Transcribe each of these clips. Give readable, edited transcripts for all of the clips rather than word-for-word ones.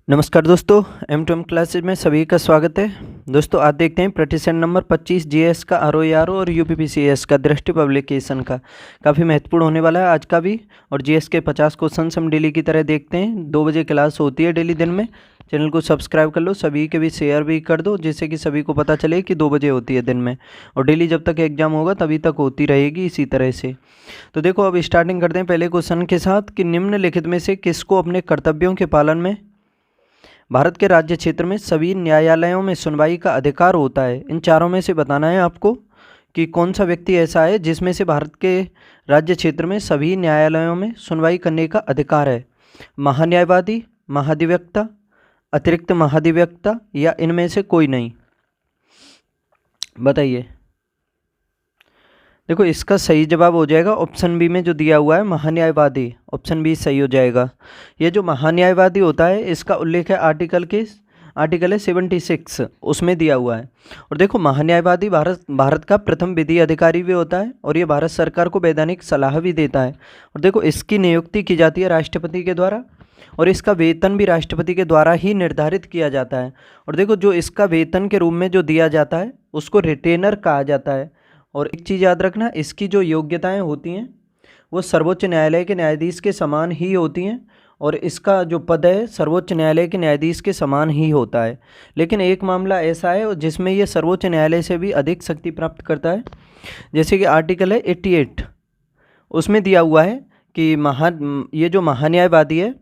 नमस्कार दोस्तों, M2M classes में सभी का स्वागत है। दोस्तों आज देखते हैं प्रतिशत नंबर 25 जीएस का आरओ और यूपीपीसीएस का दृष्टि पब्लिकेशन का काफ़ी महत्वपूर्ण होने वाला है आज का भी। और जीएस के 50 क्वेश्चन हम डेली की तरह देखते हैं। 2 बजे क्लास होती है डेली दिन में। चैनल को सब्सक्राइब कर लो, सभी के भी शेयर भी कर दो जिससे कि सभी को पता चले कि 2 बजे होती है दिन में। और डेली जब तक एग्जाम होगा तभी तक होती रहेगी इसी तरह से। तो देखो अब स्टार्टिंग करते हैं पहले क्वेश्चन के साथ कि निम्नलिखित में से किसको अपने कर्तव्यों के पालन में भारत के राज्य क्षेत्र में सभी न्यायालयों में सुनवाई का अधिकार होता है। इन चारों में से बताना है आपको कि कौन सा व्यक्ति ऐसा है जिसमें से भारत के राज्य क्षेत्र में सभी न्यायालयों में सुनवाई करने का अधिकार है। महान्यायवादी, महाधिवक्ता, अतिरिक्त महाधिवक्ता या इनमें से कोई नहीं? बताइए। देखो इसका सही जवाब हो जाएगा ऑप्शन बी में जो दिया हुआ है महान्यायवादी। ऑप्शन बी सही हो जाएगा। ये जो महान्यायवादी होता है इसका उल्लेख है आर्टिकल है 76 उसमें दिया हुआ है। और देखो महान्यायवादी भारत का प्रथम विधि अधिकारी भी होता है और ये भारत सरकार को वैधानिक सलाह भी देता है। और देखो इसकी नियुक्ति की जाती है राष्ट्रपति के द्वारा और इसका वेतन भी राष्ट्रपति के द्वारा ही निर्धारित किया जाता है। और देखो जो इसका वेतन के रूप में जो दिया जाता है उसको रिटेनर कहा जाता है। और एक चीज़ याद रखना, इसकी जो योग्यताएं होती हैं वो सर्वोच्च न्यायालय के न्यायाधीश के समान ही होती हैं और इसका जो पद है सर्वोच्च न्यायालय के न्यायाधीश के समान ही होता है। लेकिन एक मामला ऐसा है जिसमें ये सर्वोच्च न्यायालय से भी अधिक शक्ति प्राप्त करता है। जैसे कि आर्टिकल है 88 उसमें दिया हुआ है कि ये जो महान्यायवादी है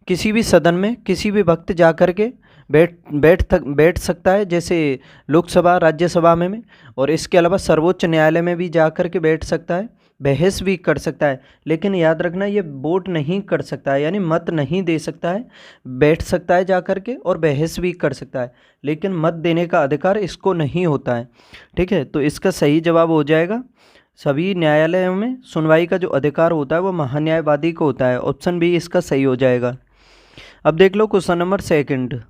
किसी भी सदन में किसी भी वक्त जा कर के बैठ सकता है, जैसे लोकसभा राज्यसभा में और इसके अलावा सर्वोच्च न्यायालय में भी जा कर के बैठ सकता है, बहस भी कर सकता है। लेकिन याद रखना ये वोट नहीं कर सकता है, यानी मत नहीं दे सकता है। बैठ सकता है जा कर के और बहस भी कर सकता है लेकिन मत देने का अधिकार इसको नहीं होता है। ठीक है, तो इसका सही जवाब हो जाएगा सभी न्यायालयों में सुनवाई का जो अधिकार होता है वो महान्यायवादी को होता है। ऑप्शन बी इसका सही हो जाएगा। अब देख लो क्वेश्चन नंबर 2।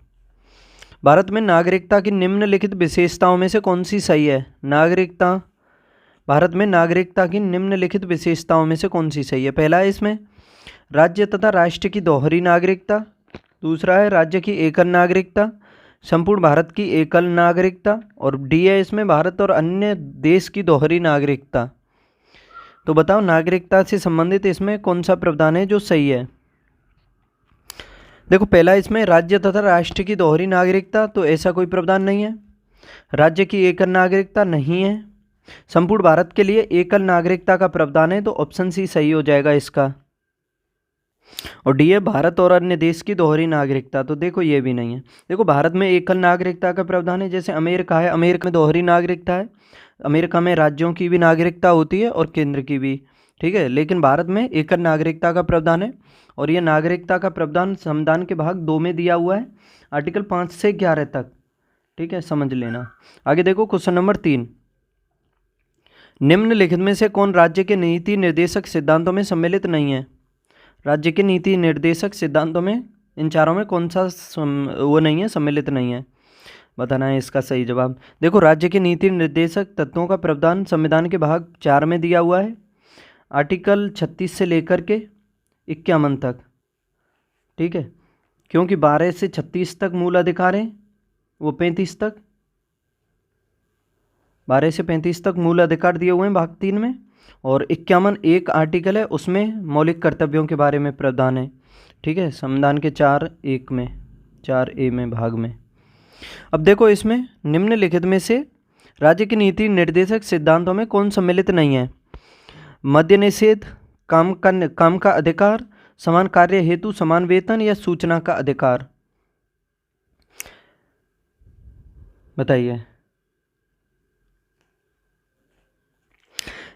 भारत में नागरिकता की निम्नलिखित विशेषताओं में से कौन सी सही है? भारत में नागरिकता की निम्नलिखित विशेषताओं में से कौन सी सही है? पहला है इसमें राज्य तथा राष्ट्र की दोहरी नागरिकता। दूसरा है राज्य की एकल नागरिकता, संपूर्ण भारत की एकल नागरिकता। और डी है इसमें भारत और अन्य देश की दोहरी नागरिकता। तो बताओ नागरिकता से संबंधित इसमें कौन सा प्रावधान है जो सही है? देखो पहला इसमें राज्य तथा राष्ट्र की दोहरी नागरिकता, तो ऐसा कोई प्रावधान नहीं है। राज्य की एकल नागरिकता नहीं है। संपूर्ण भारत के लिए एकल नागरिकता का प्रावधान है, तो ऑप्शन सी सही हो जाएगा इसका। और डी है भारत और अन्य देश की दोहरी नागरिकता, तो देखो ये भी नहीं है। देखो भारत में एकल नागरिकता का प्रावधान है, जैसे अमेरिका है, अमेरिका में दोहरी नागरिकता है। अमेरिका में राज्यों की भी नागरिकता होती है और केंद्र की भी। ठीक है, लेकिन भारत में एकल नागरिकता का प्रावधान है और यह नागरिकता का प्रावधान संविधान के भाग 2 में दिया हुआ है, आर्टिकल 5 से 11 तक। ठीक है, समझ लेना। आगे देखो क्वेश्चन नंबर 3। निम्नलिखित में से कौन राज्य के नीति निर्देशक सिद्धांतों में सम्मिलित नहीं है? राज्य के नीति निर्देशक सिद्धांतों में इन चारों में कौन सा वो नहीं है, सम्मिलित नहीं है? बताना है इसका सही जवाब। देखो राज्य के नीति निर्देशक तत्वों का प्रावधान संविधान के भाग 4 में दिया हुआ है, आर्टिकल 36 से लेकर के 51 तक। ठीक है, क्योंकि 12 से 36 तक मूल अधिकार हैं, वो 35 तक 12 से 35 तक मूल अधिकार दिए हुए हैं भाग 3 में। और 51 एक आर्टिकल है उसमें मौलिक कर्तव्यों के बारे में प्रावधान है। ठीक है, संविधान के 4A में भाग में। अब देखो इसमें निम्नलिखित में से राज्य की नीति निर्देशक सिद्धांतों में कौन सम्मिलित नहीं है? मद्य निषेध, काम का अधिकार, समान कार्य हेतु समान वेतन या सूचना का अधिकार? बताइए।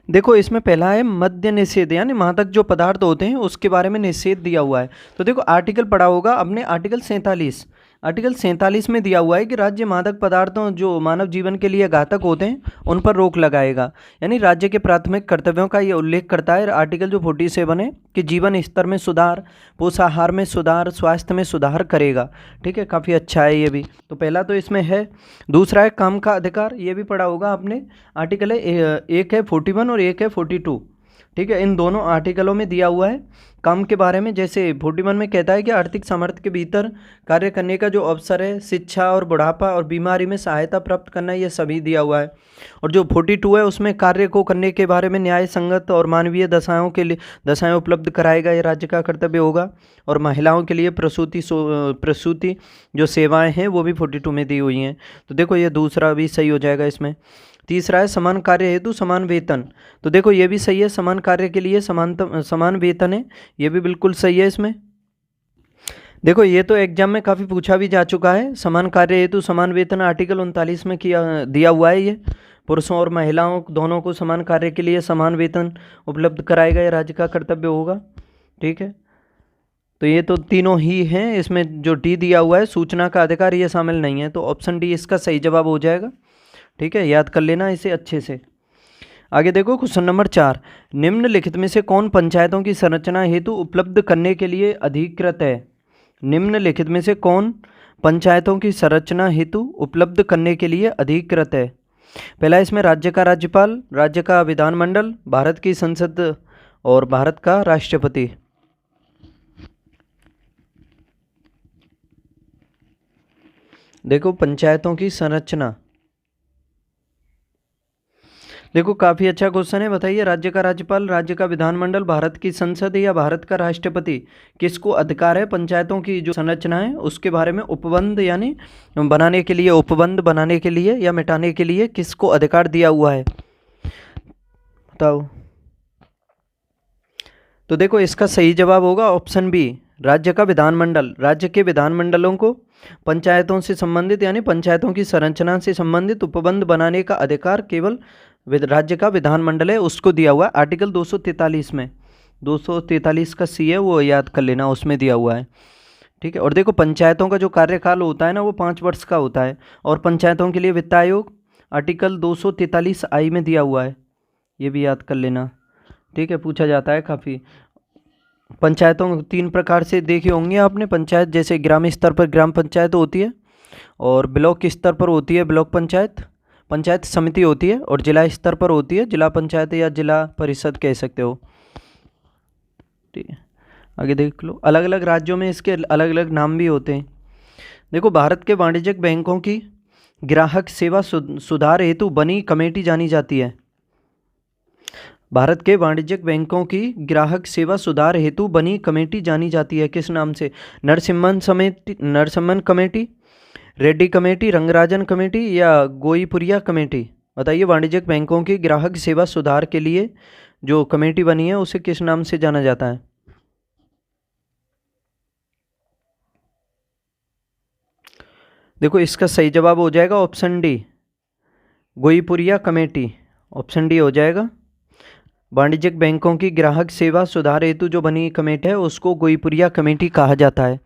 देखो इसमें पहला है मद्य निषेध, यानी मादक जो पदार्थ होते हैं उसके बारे में निषेध दिया हुआ है। तो देखो आर्टिकल पढ़ा होगा अपने, आर्टिकल 47 में दिया हुआ है कि राज्य मादक पदार्थों जो मानव जीवन के लिए घातक होते हैं उन पर रोक लगाएगा। यानी राज्य के प्राथमिक कर्तव्यों का ये उल्लेख करता है आर्टिकल जो 47 है कि जीवन स्तर में सुधार, पोषाहार में सुधार, स्वास्थ्य में सुधार करेगा। ठीक है, काफ़ी अच्छा है ये भी। तो पहला तो इसमें है। दूसरा है काम का अधिकार, ये भी पढ़ा होगा आपने, आर्टिकल है एक है 41 और एक है 42। ठीक है, इन दोनों आर्टिकलों में दिया हुआ है काम के बारे में। जैसे 41 में कहता है कि आर्थिक सामर्थ्य के भीतर कार्य करने का जो अवसर है, शिक्षा और बुढ़ापा और बीमारी में सहायता प्राप्त करना, ये सभी दिया हुआ है। और जो 42 है उसमें कार्य को करने के बारे में न्याय संगत और मानवीय दशाएं उपलब्ध कराएगा, ये राज्य का कर्तव्य होगा। और महिलाओं के लिए प्रसूति जो सेवाएं हैं वो भी 42 में दी हुई हैं। तो देखो ये दूसरा भी सही हो जाएगा इसमें। तीसरा है समान कार्य हेतु समान वेतन। तो देखो ये भी सही है, समान कार्य के लिए समान वेतन है, ये भी बिल्कुल सही है इसमें। देखो ये तो एग्जाम में काफ़ी पूछा भी जा चुका है, समान कार्य हेतु समान वेतन आर्टिकल 39 में दिया हुआ है। ये पुरुषों और महिलाओं दोनों को समान कार्य के लिए समान वेतन उपलब्ध कराएगा, ये राज्य का कर्तव्य होगा। ठीक है, तो ये तो तीनों ही हैं। इसमें जो डी दिया हुआ है सूचना का अधिकार, ये शामिल नहीं है, तो ऑप्शन डी इसका सही जवाब हो जाएगा। ठीक है, याद कर लेना इसे अच्छे से। आगे देखो क्वेश्चन नंबर 4, निम्नलिखित में से कौन पंचायतों की संरचना हेतु उपलब्ध करने के लिए अधिकृत है? निम्नलिखित में से कौन पंचायतों की संरचना हेतु उपलब्ध करने के लिए अधिकृत है? पहला इसमें राज्य का राज्यपाल, राज्य का विधानमंडल, भारत की संसद और भारत का राष्ट्रपति। देखो पंचायतों की संरचना, देखो काफ़ी अच्छा क्वेश्चन है। बताइए राज्य का राज्यपाल, राज्य का विधानमंडल, भारत की संसद या भारत का राष्ट्रपति, किसको अधिकार है पंचायतों की जो संरचना है उसके बारे में उपबंध यानी बनाने के लिए, उपबंध बनाने के लिए या मिटाने के लिए किसको अधिकार दिया हुआ है? बताओ। तो देखो इसका सही जवाब होगा ऑप्शन बी, राज्य का विधानमंडल। राज्य के विधानमंडलों को पंचायतों से संबंधित यानी पंचायतों की संरचना से संबंधित उपबंध बनाने का अधिकार केवल राज्य का विधानमंडल है, उसको दिया हुआ है आर्टिकल 243 में। 243 का सी है, वो याद कर लेना, उसमें दिया हुआ है। ठीक है, और देखो पंचायतों का जो कार्यकाल होता है ना वो 5 वर्ष का होता है, और पंचायतों के लिए वित्त आयोग आर्टिकल 243 आई में दिया हुआ है, ये भी याद कर लेना। ठीक है, पूछा जाता है काफ़ी। पंचायतों 3 प्रकार से देखे होंगे आपने पंचायत, जैसे ग्राम स्तर पर ग्राम पंचायत होती है, और ब्लॉक स्तर पर होती है ब्लॉक पंचायत, पंचायत समिति होती है, और जिला स्तर पर होती है जिला पंचायत या जिला परिषद कह सकते हो। ठीक है, आगे देख लो, अलग अलग राज्यों में इसके अलग अलग नाम भी होते हैं। देखो भारत के वाणिज्यिक बैंकों की ग्राहक सेवा सुधार हेतु बनी कमेटी जानी जाती है। भारत के वाणिज्यिक बैंकों की ग्राहक सेवा सुधार हेतु बनी कमेटी जानी जाती है किस नाम से? Narasimhan committee, Reddy committee, Rangarajan committee या गोईपुरिया कमेटी? बताइए वाणिज्यिक बैंकों की ग्राहक सेवा सुधार के लिए जो कमेटी बनी है उसे किस नाम से जाना जाता है? देखो इसका सही जवाब हो जाएगा option D, Goiporia committee. Option D हो जाएगा। वाणिज्यिक बैंकों की ग्राहक सेवा सुधार हेतु जो बनी कमेटी है उसको गोईपुरिया कमेटी कहा जाता है।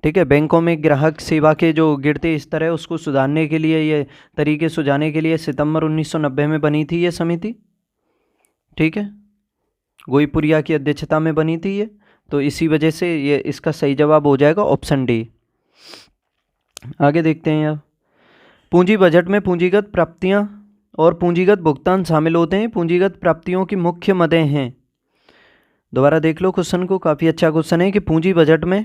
ठीक है, बैंकों में ग्राहक सेवा के जो गिरते स्तर है उसको सुधारने के लिए, ये तरीके सुझाने के लिए सितंबर 1990 में बनी थी ये समिति। ठीक है, गोईपुरिया की अध्यक्षता में बनी थी ये, तो इसी वजह से ये इसका सही जवाब हो जाएगा ऑप्शन डी। आगे देखते हैं अब, पूंजी बजट में पूंजीगत प्राप्तियां और पूंजीगत भुगतान शामिल होते हैं। पूंजीगत प्राप्तियों की मुख्य मदें हैं। दोबारा देख लो क्वेश्चन को, काफ़ी अच्छा क्वेश्चन है कि पूंजी बजट में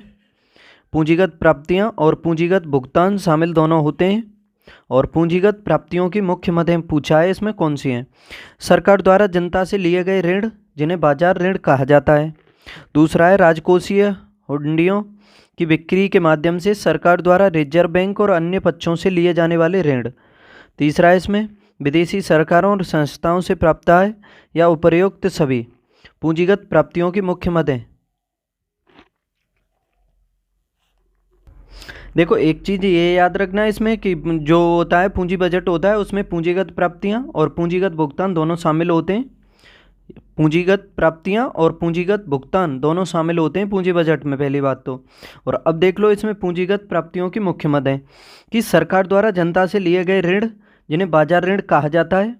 पूंजीगत प्राप्तियां और पूंजीगत भुगतान शामिल दोनों होते हैं, और पूंजीगत प्राप्तियों की मुख्य मदें पूछा है इसमें कौन सी हैं? सरकार द्वारा जनता से लिए गए ऋण जिन्हें बाजार ऋण कहा जाता है। दूसरा है राजकोषीय हुंडियों की बिक्री के माध्यम से सरकार द्वारा रिजर्व बैंक और अन्य पक्षों से लिए जाने वाले ऋण। तीसरा है इसमें विदेशी सरकारों और संस्थाओं से प्राप्त आय या उपर्युक्त सभी। पूंजीगत प्राप्तियों की मुख्य मदें। देखो एक चीज़ ये याद रखना है इसमें कि जो होता है पूंजी बजट होता है उसमें पूंजीगत प्राप्तियां और पूंजीगत भुगतान दोनों शामिल होते हैं। पूंजीगत प्राप्तियां और पूंजीगत भुगतान दोनों शामिल होते हैं पूंजी बजट में, पहली बात तो। और अब देख लो इसमें पूंजीगत प्राप्तियों की मुख्य मदें कि सरकार द्वारा जनता से लिए गए ऋण जिन्हें बाजार ऋण कहा जाता है।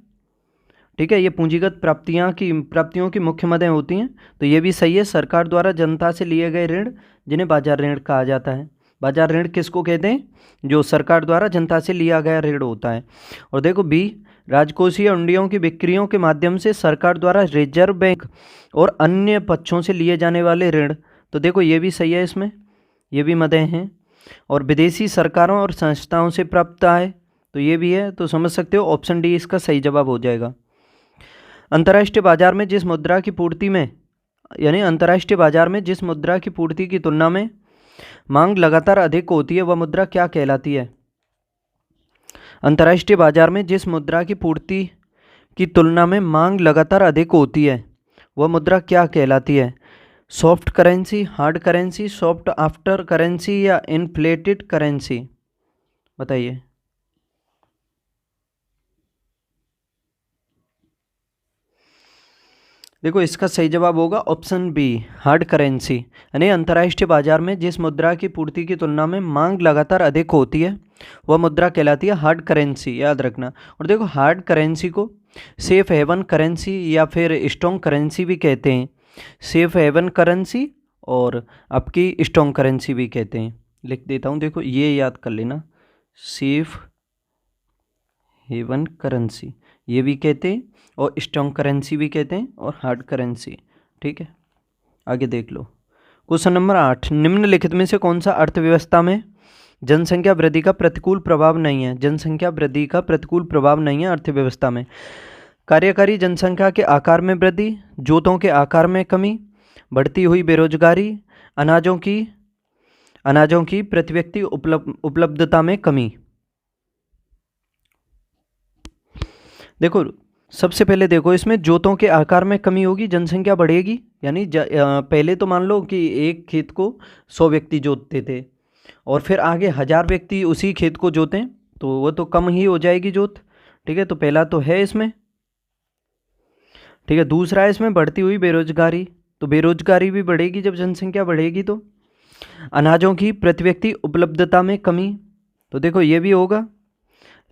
ठीक है, ये पूंजीगत प्राप्तियों की मुख्य मदें होती हैं, तो ये भी सही है, सरकार द्वारा जनता से लिए गए ऋण जिन्हें बाजार ऋण कहा जाता है। बाजार ऋण किसको कहते हैं? जो सरकार द्वारा जनता से लिया गया ऋण होता है। और देखो बी, राजकोषीय हुंडियों की बिक्रियों के माध्यम से सरकार द्वारा रिजर्व बैंक और अन्य पक्षों से लिए जाने वाले ऋण। तो देखो ये भी सही है, इसमें ये भी मदे हैं। और विदेशी सरकारों और संस्थाओं से प्राप्त आय, तो ये भी है। तो समझ सकते हो ऑप्शन डी इसका सही जवाब हो जाएगा। अंतर्राष्ट्रीय बाजार में जिस मुद्रा की पूर्ति में, यानी अंतर्राष्ट्रीय बाजार में जिस मुद्रा की पूर्ति की तुलना में मांग लगातार अधिक होती है वह मुद्रा क्या कहलाती है? अंतर्राष्ट्रीय बाजार में जिस मुद्रा की पूर्ति की तुलना में मांग लगातार अधिक होती है वह मुद्रा क्या कहलाती है? Soft currency, hard currency, soft after currency या इन्फ्लेटेड करेंसी? बताइए। देखो इसका सही जवाब होगा ऑप्शन बी, हार्ड करेंसी। यानी अंतर्राष्ट्रीय बाजार में जिस मुद्रा की पूर्ति की तुलना में मांग लगातार अधिक होती है वह मुद्रा कहलाती है हार्ड करेंसी, याद रखना। और देखो हार्ड करेंसी को सेफ हेवन करेंसी या फिर स्ट्रॉन्ग करेंसी भी कहते हैं। सेफ हेवन करेंसी और आपकी स्ट्रॉन्ग करेंसी भी कहते हैं। लिख देता हूँ, देखो ये याद कर लेना, सेफ हेवन करेंसी ये भी कहते हैं और स्ट्रॉन्ग करेंसी भी कहते हैं और हार्ड करेंसी। ठीक है, आगे देख लो। क्वेश्चन नंबर 8, निम्नलिखित में से कौन सा अर्थव्यवस्था में जनसंख्या वृद्धि का प्रतिकूल प्रभाव नहीं है? जनसंख्या वृद्धि का प्रतिकूल प्रभाव नहीं है अर्थव्यवस्था में। कार्यकारी जनसंख्या के आकार में वृद्धि, जोतों के आकार में कमी, बढ़ती हुई बेरोजगारी, अनाजों की प्रति व्यक्ति उपलब्धता में कमी। देखो सबसे पहले देखो इसमें जोतों के आकार में कमी होगी, जनसंख्या बढ़ेगी। यानी पहले तो मान लो कि एक खेत को 100 व्यक्ति जोतते थे और फिर आगे 1000 व्यक्ति उसी खेत को जोतें तो वो तो कम ही हो जाएगी जोत। ठीक है, तो पहला तो है इसमें। ठीक है, दूसरा है इसमें बढ़ती हुई बेरोजगारी, तो बेरोजगारी भी बढ़ेगी जब जनसंख्या बढ़ेगी। तो अनाजों की प्रति व्यक्ति उपलब्धता में कमी, तो देखो ये भी होगा।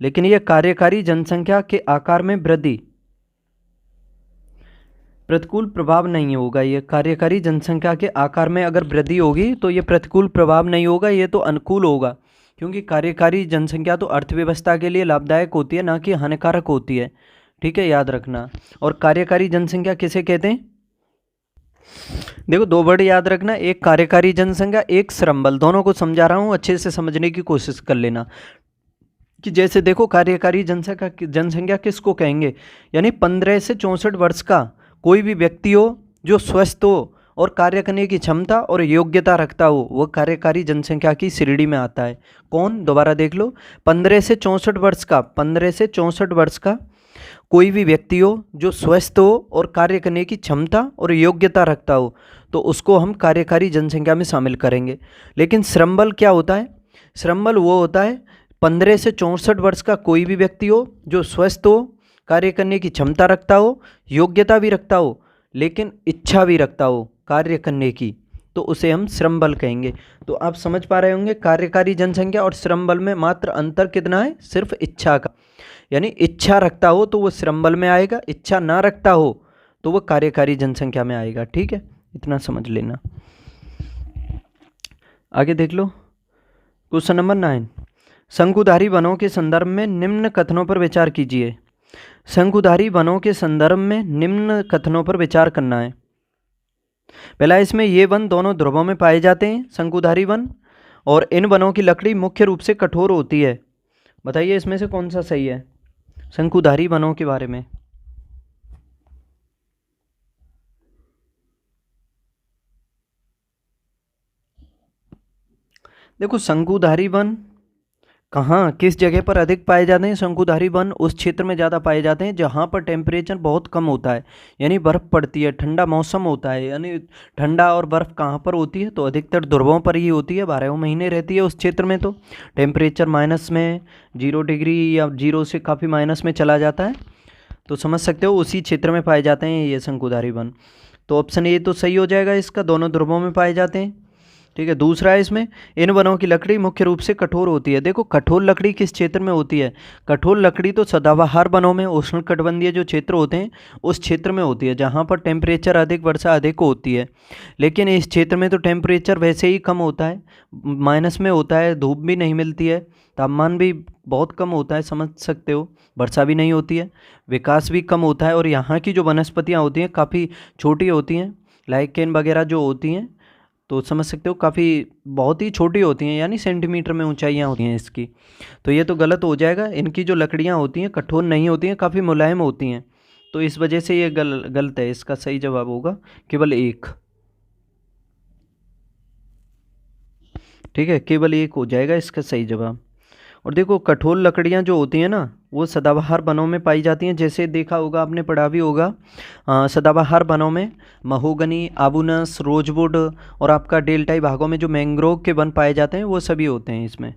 लेकिन यह कार्यकारी जनसंख्या के आकार में वृद्धि प्रतिकूल प्रभाव नहीं होगा। ये कार्यकारी जनसंख्या के आकार में अगर वृद्धि होगी तो ये प्रतिकूल प्रभाव नहीं होगा, ये तो अनुकूल होगा। क्योंकि कार्यकारी जनसंख्या तो अर्थव्यवस्था के लिए लाभदायक होती है, ना कि हानिकारक होती है। ठीक है, याद रखना। और कार्यकारी जनसंख्या किसे कहते हैं? देखो दो वर्ड याद रखना, एक कार्यकारी जनसंख्या, एक श्रम बल। दोनों को समझा रहा हूँ, अच्छे से समझने की कोशिश कर लेना। कि जैसे देखो कार्यकारी जनसंख्या किसको कहेंगे? यानी 15 से 64 वर्ष का कोई भी व्यक्ति हो जो स्वस्थ हो और कार्य करने की क्षमता और योग्यता रखता हो, वह कार्यकारी जनसंख्या की श्रेणी में आता है। कौन? दोबारा देख लो, 15 से 64 वर्ष का, 15 से 64 वर्ष का कोई भी व्यक्ति हो जो स्वस्थ हो और कार्य करने की क्षमता और योग्यता रखता हो, तो उसको हम कार्यकारी जनसंख्या में शामिल करेंगे। लेकिन श्रम बल क्या होता है? श्रम बल वो होता है 15 से 64 वर्ष का कोई भी व्यक्ति हो जो स्वस्थ हो, कार्य करने की क्षमता रखता हो, योग्यता भी रखता हो, लेकिन इच्छा भी रखता हो कार्य करने की, तो उसे हम श्रम बल कहेंगे। तो आप समझ पा रहे होंगे कार्यकारी जनसंख्या और श्रम बल में मात्र अंतर कितना है? सिर्फ इच्छा का। यानी इच्छा रखता हो तो वो श्रम बल में आएगा, इच्छा ना रखता हो तो वो कार्यकारी जनसंख्या में आएगा। ठीक है, इतना समझ लेना। आगे देख लो क्वेश्चन नंबर 9, शंकुधारी वनों के संदर्भ में निम्न कथनों पर विचार कीजिए। शंकुधारी वनों के संदर्भ में निम्न कथनों पर विचार करना है। पहला, इसमें ये वन दोनों ध्रुवों में पाए जाते हैं, शंकुधारी वन, और इन वनों की लकड़ी मुख्य रूप से कठोर होती है। बताइए इसमें से कौन सा सही है शंकुधारी वनों के बारे में? देखो शंकुधारी वन कहाँ, किस जगह पर अधिक पाए जाते हैं? शंकुधारी वन उस क्षेत्र में ज़्यादा पाए जाते हैं जहाँ पर टेम्परेचर बहुत कम होता है, यानी बर्फ़ पड़ती है, ठंडा मौसम होता है। यानी ठंडा और बर्फ़ कहाँ पर होती है? तो अधिकतर ध्रुवों पर ही होती है, 12 महीने रहती है उस क्षेत्र में। तो टेम्परेचर माइनस में 0 डिग्री या 0 से काफ़ी माइनस में चला जाता है। तो समझ सकते हो उसी क्षेत्र में पाए जाते हैं ये शंकुधारी वन। तो ऑप्शन ए तो सही हो जाएगा इसका, दोनों ध्रुवों में पाए जाते हैं। ठीक है। दूसरा है इसमें, इन वनों की लकड़ी मुख्य रूप से कठोर होती है। देखो कठोर लकड़ी किस क्षेत्र में होती है? कठोर लकड़ी तो सदाबहार वनों में, उष्णकटिबंधीय जो क्षेत्र होते हैं उस क्षेत्र में होती है, जहाँ पर टेम्परेचर अधिक, वर्षा अधिक होती है। लेकिन इस क्षेत्र में तो टेम्परेचर वैसे ही कम होता है, माइनस में होता है, धूप भी नहीं मिलती है, तापमान भी बहुत कम होता है, समझ सकते हो, वर्षा भी नहीं होती है, विकास भी कम होता है, और यहाँ की जो वनस्पतियाँ होती हैं काफ़ी छोटी होती हैं, लाइकेन वगैरह जो होती हैं, तो समझ सकते हो काफ़ी बहुत ही छोटी होती हैं, यानी सेंटीमीटर में ऊंचाइयाँ होती हैं इसकी। तो ये तो गलत हो जाएगा, इनकी जो लकड़ियाँ होती हैं कठोर नहीं होती हैं, काफ़ी मुलायम होती हैं, तो इस वजह से ये गलत है। इसका सही जवाब होगा केवल एक। ठीक है, केवल एक हो जाएगा इसका सही जवाब। और देखो कठोर लकड़ियाँ जो होती हैं ना वो सदाबहार वनों में पाई जाती हैं, जैसे देखा होगा आपने, पढ़ा भी होगा, सदाबहार वनों में महोगनी, आबूनस, रोजवुड और आपका डेल्टाई भागों में जो मैंग्रोव के वन पाए जाते हैं वो सभी होते हैं इसमें।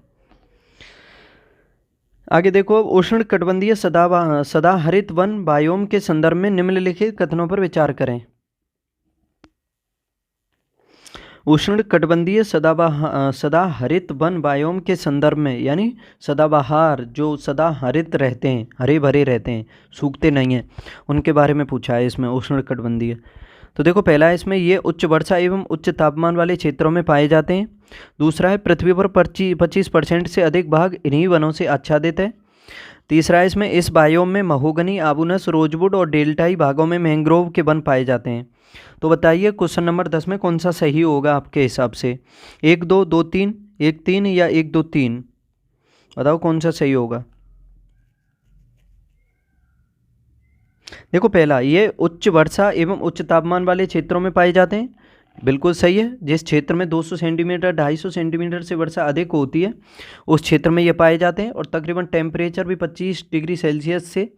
आगे देखो, उष्णकटिबंधीय सदाहरित वन बायोम के संदर्भ में निम्नलिखित कथनों पर विचार करें। उष्णकटिबंधीय सदाहरित वन बायोम के संदर्भ में, यानी सदाबहार जो सदाहरित रहते हैं, हरे भरे रहते हैं, सूखते नहीं हैं, उनके बारे में पूछा है इसमें उष्णकटिबंधीय। तो देखो पहला है इसमें, ये उच्च वर्षा एवं उच्च तापमान वाले क्षेत्रों में पाए जाते हैं। दूसरा है, पृथ्वी पर 25% से अधिक भाग इन्हीं वनों से आच्छादित है। तीसरा है इसमें, इस बायोम में महोगनी, आबूनस, रोजवुड और डेल्टाई भागों में मैंग्रोव के वन पाए जाते हैं। तो बताइए क्वेश्चन नंबर 10 में कौन सा सही होगा आपके हिसाब से? 1 2 2 3, 1 3 या 1 2 3? बताओ कौन सा सही होगा। देखो पहला, ये उच्च वर्षा एवं उच्च तापमान वाले क्षेत्रों में पाए जाते हैं, बिल्कुल सही है। जिस क्षेत्र में 200 सेंटीमीटर 250 सेंटीमीटर से वर्षा अधिक होती है उस क्षेत्र में ये पाए जाते हैं, और तकरीबन टेम्परेचर भी 25 डिग्री सेल्सियस से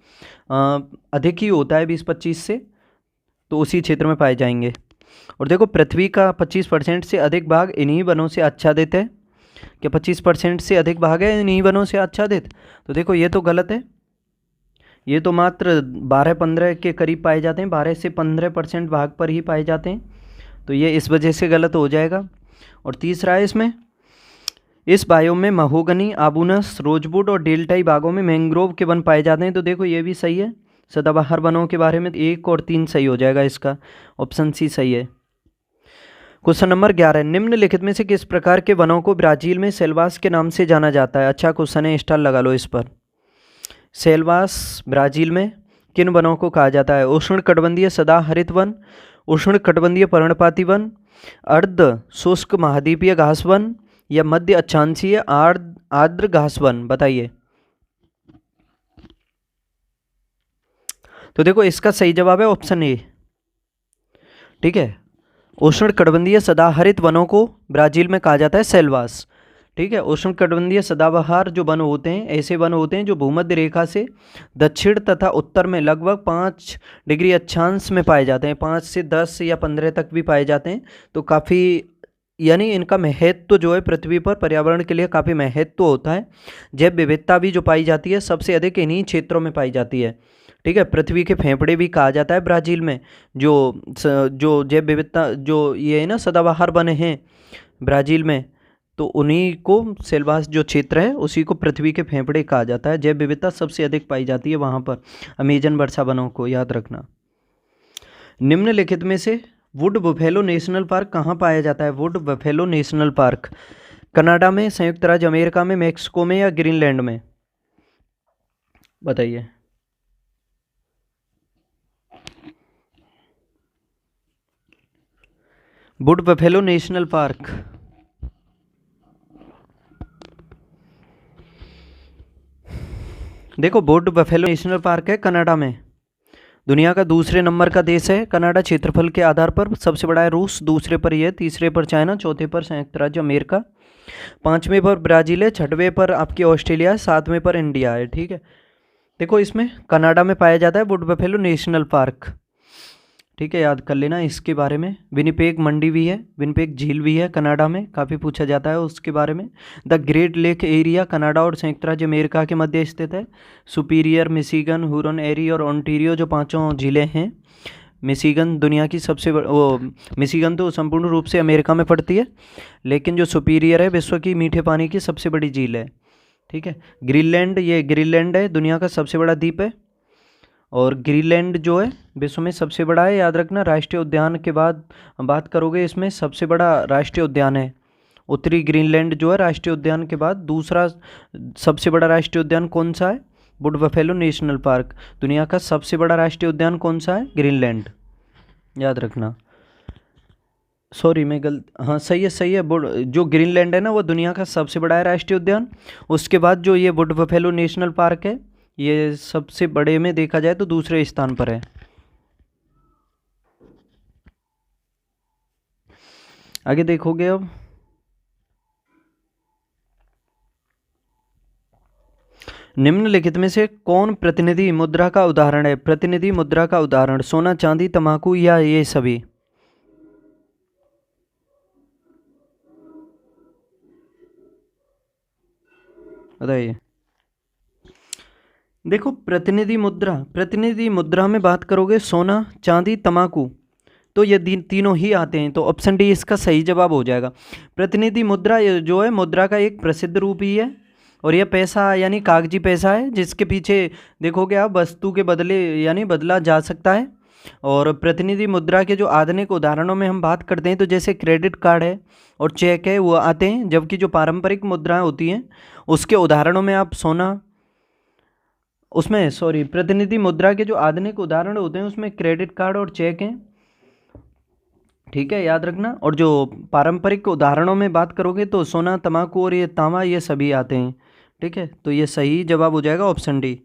अधिक ही होता है, 20-25 से, तो उसी क्षेत्र में पाए जाएंगे। और देखो पृथ्वी का 25% से अधिक भाग इन्हीं वनों से आच्छादित है। क्या 25% से अधिक भाग है इन्हीं वनों से आच्छादित? तो देखो ये तो गलत है, ये तो मात्र 12-15 के करीब पाए जाते हैं, 12 से 15% भाग पर ही पाए जाते हैं, तो ये इस वजह से गलत हो जाएगा। और तीसरा है इसमें, इस बायोम में महोगनी, आबूनस, रोजवुड और डेल्टाई भागों में मैंग्रोव के वन पाए जाते हैं, तो देखो ये भी सही है। सदाबहार वनों के बारे में 1 और 3 सही हो जाएगा, इसका ऑप्शन सी सही है। क्वेश्चन नंबर 11, निम्नलिखित में से किस प्रकार के वनों को ब्राजील में सेल्वास के नाम से जाना जाता है? अच्छा क्वेश्चन है, स्टार लगा लो इस पर। सेल्वास ब्राजील में किन वनों को कहा जाता है? उष्णकटिबंधीय सदाहरित वन, उष्णकटिबंधीय पर्णपाती वन, अर्ध शुष्क महाद्वीपीय घास वन, या मध्य अक्षांशीय आर्द्र घास वन? बताइए। तो देखो इसका सही जवाब है ऑप्शन ए। ठीक है, उष्णकटिबंधीय सदाहरित वनों को ब्राजील में कहा जाता है सेल्वास। ठीक है, उष्णकटिबंधीय सदाबहार जो वन होते हैं, ऐसे वन होते हैं जो भूमध्य रेखा से दक्षिण तथा उत्तर में लगभग 5 डिग्री अक्षांश में पाए जाते हैं, 5 से 10 या 15 तक भी पाए जाते हैं, तो काफ़ी, यानी इनका महत्व जो है पृथ्वी पर पर्यावरण के लिए काफ़ी महत्व होता है। जैव विविधता भी जो पाई जाती है सबसे अधिक इन्हीं क्षेत्रों में पाई जाती है। ठीक है, पृथ्वी के फेफड़े भी कहा जाता है ब्राज़ील में, जो जैव विविधता जो ये है ना सदाबहार बने हैं ब्राज़ील में, तो उन्हीं को सेल्वास जो क्षेत्र है उसी को पृथ्वी के फेफड़े कहा जाता है। जैव विविधता सबसे अधिक पाई जाती है वहाँ पर, अमेजन वर्षा वनों को याद रखना। निम्नलिखित में से वुड बफेलो नेशनल पार्क कहाँ पाया जाता है? Would buffalo national park Canada में, संयुक्त राज्य अमेरिका में, मेक्सिको में, या ग्रीनलैंड में? बताइए। वुड बफेलो नेशनल पार्क देखो, वुड बफेलो नेशनल पार्क है कनाडा में, दुनिया का दूसरे नंबर का देश है कनाडा क्षेत्रफल के आधार पर। सबसे बड़ा है रूस, दूसरे पर ये, तीसरे पर चाइना, चौथे पर संयुक्त राज्य अमेरिका, 5वें पर ब्राज़ील है, 6वें पर आपकी ऑस्ट्रेलिया है, 7वें पर इंडिया है। ठीक है, देखो इसमें कनाडा में पाया जाता है वुड बफेलो नेशनल पार्क। ठीक है, याद कर लेना इसके बारे में। विनिपेग मंडी भी है, विनिपेग झील भी है कनाडा में, काफ़ी पूछा जाता है उसके बारे में। The great lake area Canada और संयुक्त राज्य अमेरिका के मध्य स्थित है। सुपीरियर, मिशिगन, हुरन एरी और ओंटारियो जो 5 झीलें हैं मिशिगन दुनिया की सबसे मिशिगन तो संपूर्ण रूप से अमेरिका में पड़ती है, लेकिन जो सुपीरियर है विश्व की मीठे पानी की सबसे बड़ी झील है। ठीक है। ग्रीनलैंड, ये ग्रीनलैंड है दुनिया का सबसे बड़ा द्वीप है, और ग्रीनलैंड जो है विश्व में सबसे बड़ा है। याद रखना, राष्ट्रीय उद्यान के बाद बात करोगे इसमें सबसे बड़ा राष्ट्रीय उद्यान है। उत्तरी ग्रीनलैंड जो है राष्ट्रीय उद्यान के बाद दूसरा सबसे बड़ा राष्ट्रीय उद्यान कौन सा है? Would buffalo national park. दुनिया का सबसे बड़ा राष्ट्रीय उद्यान कौन सा है? ग्रीनलैंड। याद रखना। सॉरी मैं हाँ सही है, सही है। जो ग्रीनलैंड है ना वो दुनिया का सबसे बड़ा है राष्ट्रीय उद्यान। उसके बाद जो ये वुड बफेलो नेशनल पार्क है ये सबसे बड़े में देखा जाए तो दूसरे स्थान पर है। आगे देखोगे अब, निम्नलिखित में से कौन प्रतिनिधि मुद्रा का उदाहरण है? प्रतिनिधि मुद्रा का उदाहरण सोना, चांदी, तंबाकू या ये सभी? बताइए। देखो प्रतिनिधि मुद्रा में बात करोगे सोना, चांदी, तंबाकू, तो ये तीनों ही आते हैं, तो ऑप्शन डी इसका सही जवाब हो जाएगा। प्रतिनिधि मुद्रा जो है मुद्रा का एक प्रसिद्ध रूप ही है, और यह पैसा यानी कागजी पैसा है जिसके पीछे देखोगे आप वस्तु के बदले यानी बदला जा सकता है। और प्रतिनिधि मुद्रा के जो आधुनिक उदाहरणों में हम बात करते हैं तो जैसे क्रेडिट कार्ड है और चेक है वो आते हैं, जबकि जो पारंपरिक मुद्राएं होती हैं उसके उदाहरणों में आप सोना, उसमें सॉरी प्रतिनिधि मुद्रा के जो आधुनिक उदाहरण होते हैं उसमें क्रेडिट कार्ड और चेक हैं। ठीक है, याद रखना। और जो पारंपरिक उदाहरणों में बात करोगे तो सोना, तंबाकू और ये तांबा ये सभी आते हैं। ठीक है, तो ये सही जवाब हो जाएगा ऑप्शन डी।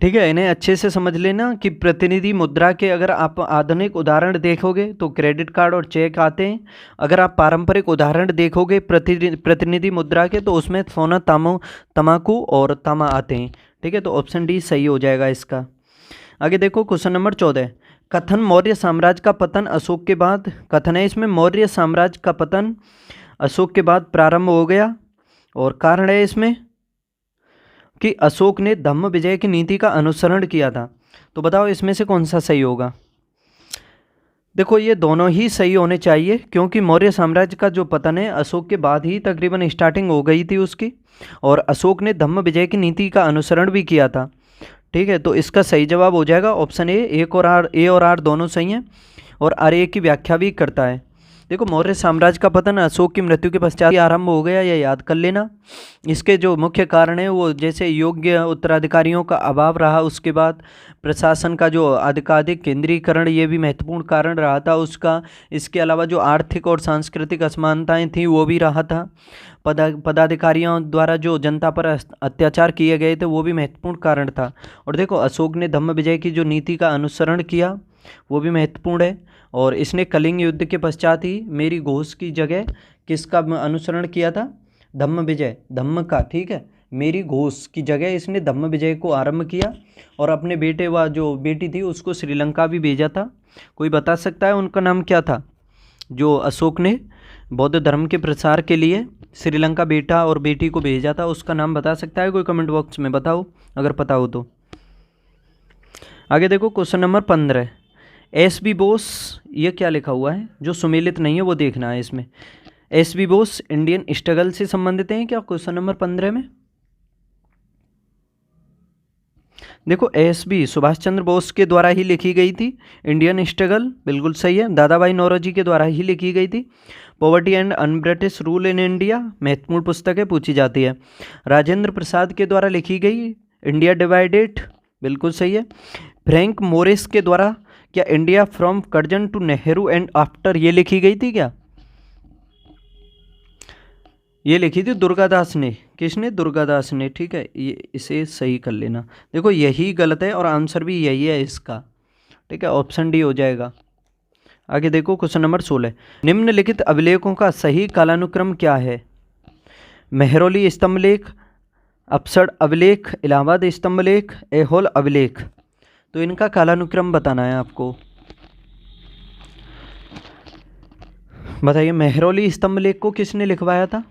ठीक है, इन्हें अच्छे से समझ लेना कि प्रतिनिधि मुद्रा के अगर आप आधुनिक उदाहरण देखोगे तो क्रेडिट कार्ड और चेक आते हैं। अगर आप पारंपरिक उदाहरण देखोगे प्रतिनिधि मुद्रा के तो उसमें सोना, तंबाकू और तांबा आते हैं। ठीक है, तो ऑप्शन डी सही हो जाएगा इसका। आगे देखो क्वेश्चन नंबर 14। कथन मौर्य साम्राज्य का पतन अशोक के बाद, कथन है इसमें मौर्य साम्राज्य का पतन अशोक के बाद प्रारंभ हो गया, और कारण है इसमें कि अशोक ने धम्म विजय की नीति का अनुसरण किया था। तो बताओ इसमें से कौन सा सही होगा? देखो ये दोनों ही सही होने चाहिए, क्योंकि मौर्य साम्राज्य का जो पतन है अशोक के बाद ही तकरीबन स्टार्टिंग हो गई थी उसकी, और अशोक ने धम्म विजय की नीति का अनुसरण भी किया था। ठीक है, तो इसका सही जवाब हो जाएगा ऑप्शन ए। ए और आर दोनों सही हैं, और आर ए की व्याख्या भी करता है। देखो मौर्य साम्राज्य का पतन अशोक की मृत्यु के पश्चात आरंभ हो गया, यह याद कर लेना। इसके जो मुख्य कारण है वो जैसे योग्य उत्तराधिकारियों का अभाव रहा, उसके बाद प्रशासन का जो अधिकाधिक केंद्रीकरण ये भी महत्वपूर्ण कारण रहा था उसका। इसके अलावा जो आर्थिक और सांस्कृतिक असमानताएं थी वो भी रहा था। पदाधिकारियों द्वारा जो जनता पर अत्याचार किए गए थे वो भी महत्वपूर्ण कारण था। और देखो अशोक ने धम्म विजय की जो नीति का अनुसरण किया वो भी महत्वपूर्ण है, और इसने कलिंग युद्ध के पश्चात ही मेरी घोष की जगह किसका अनुसरण किया था? धम्म विजय, धम्म का। ठीक है, मेरी घोष की जगह इसने धम्म विजय को आरंभ किया, और अपने बेटे व जो बेटी थी उसको श्रीलंका भी भेजा था। कोई बता सकता है उनका नाम क्या था जो अशोक ने बौद्ध धर्म के प्रसार के लिए श्रीलंका बेटा और बेटी को भेजा था? उसका नाम बता सकता है कोई? कमेंट बॉक्स में बताओ अगर पता हो तो। आगे देखो question number 15। S B Bose, ये क्या लिखा हुआ है जो सुमेलित नहीं है वो देखना है इसमें। S B Bose Indian struggle से संबंधित हैं क्या? क्वेश्चन नंबर 15 में देखो एस बी सुभाष चंद्र बोस के द्वारा ही लिखी गई थी। इंडियन स्ट्रगल बिल्कुल सही है, दादाभाई नौरोजी के द्वारा ही लिखी गई थी। Poverty and un British rule in India महत्वपूर्ण पुस्तक है, पूछी जाती है। राजेंद्र प्रसाद के द्वारा लिखी गई इंडिया डिवाइडेड, बिल्कुल सही है। फ्रैंक मोरिस के द्वारा क्या India from Curzon to Nehru and after ये लिखी गई थी क्या? ये लिखी थी दुर्गादास ने। किसने? दुर्गादास ने। ठीक है, ये इसे सही कर लेना। देखो यही गलत है और आंसर भी यही है इसका। ठीक है, ऑप्शन डी हो जाएगा। आगे देखो क्वेश्चन नंबर 16। निम्नलिखित अभिलेखों का सही कालानुक्रम क्या है? मेहरौली स्तंभलेख, अपसड़ अभिलेख, इलाहाबाद स्तंभलेख, ऐहोल अभिलेख। तो इनका कालानुक्रम बताना है आपको। बताइए मेहरौली स्तंभलेख को किसने लिखवाया था?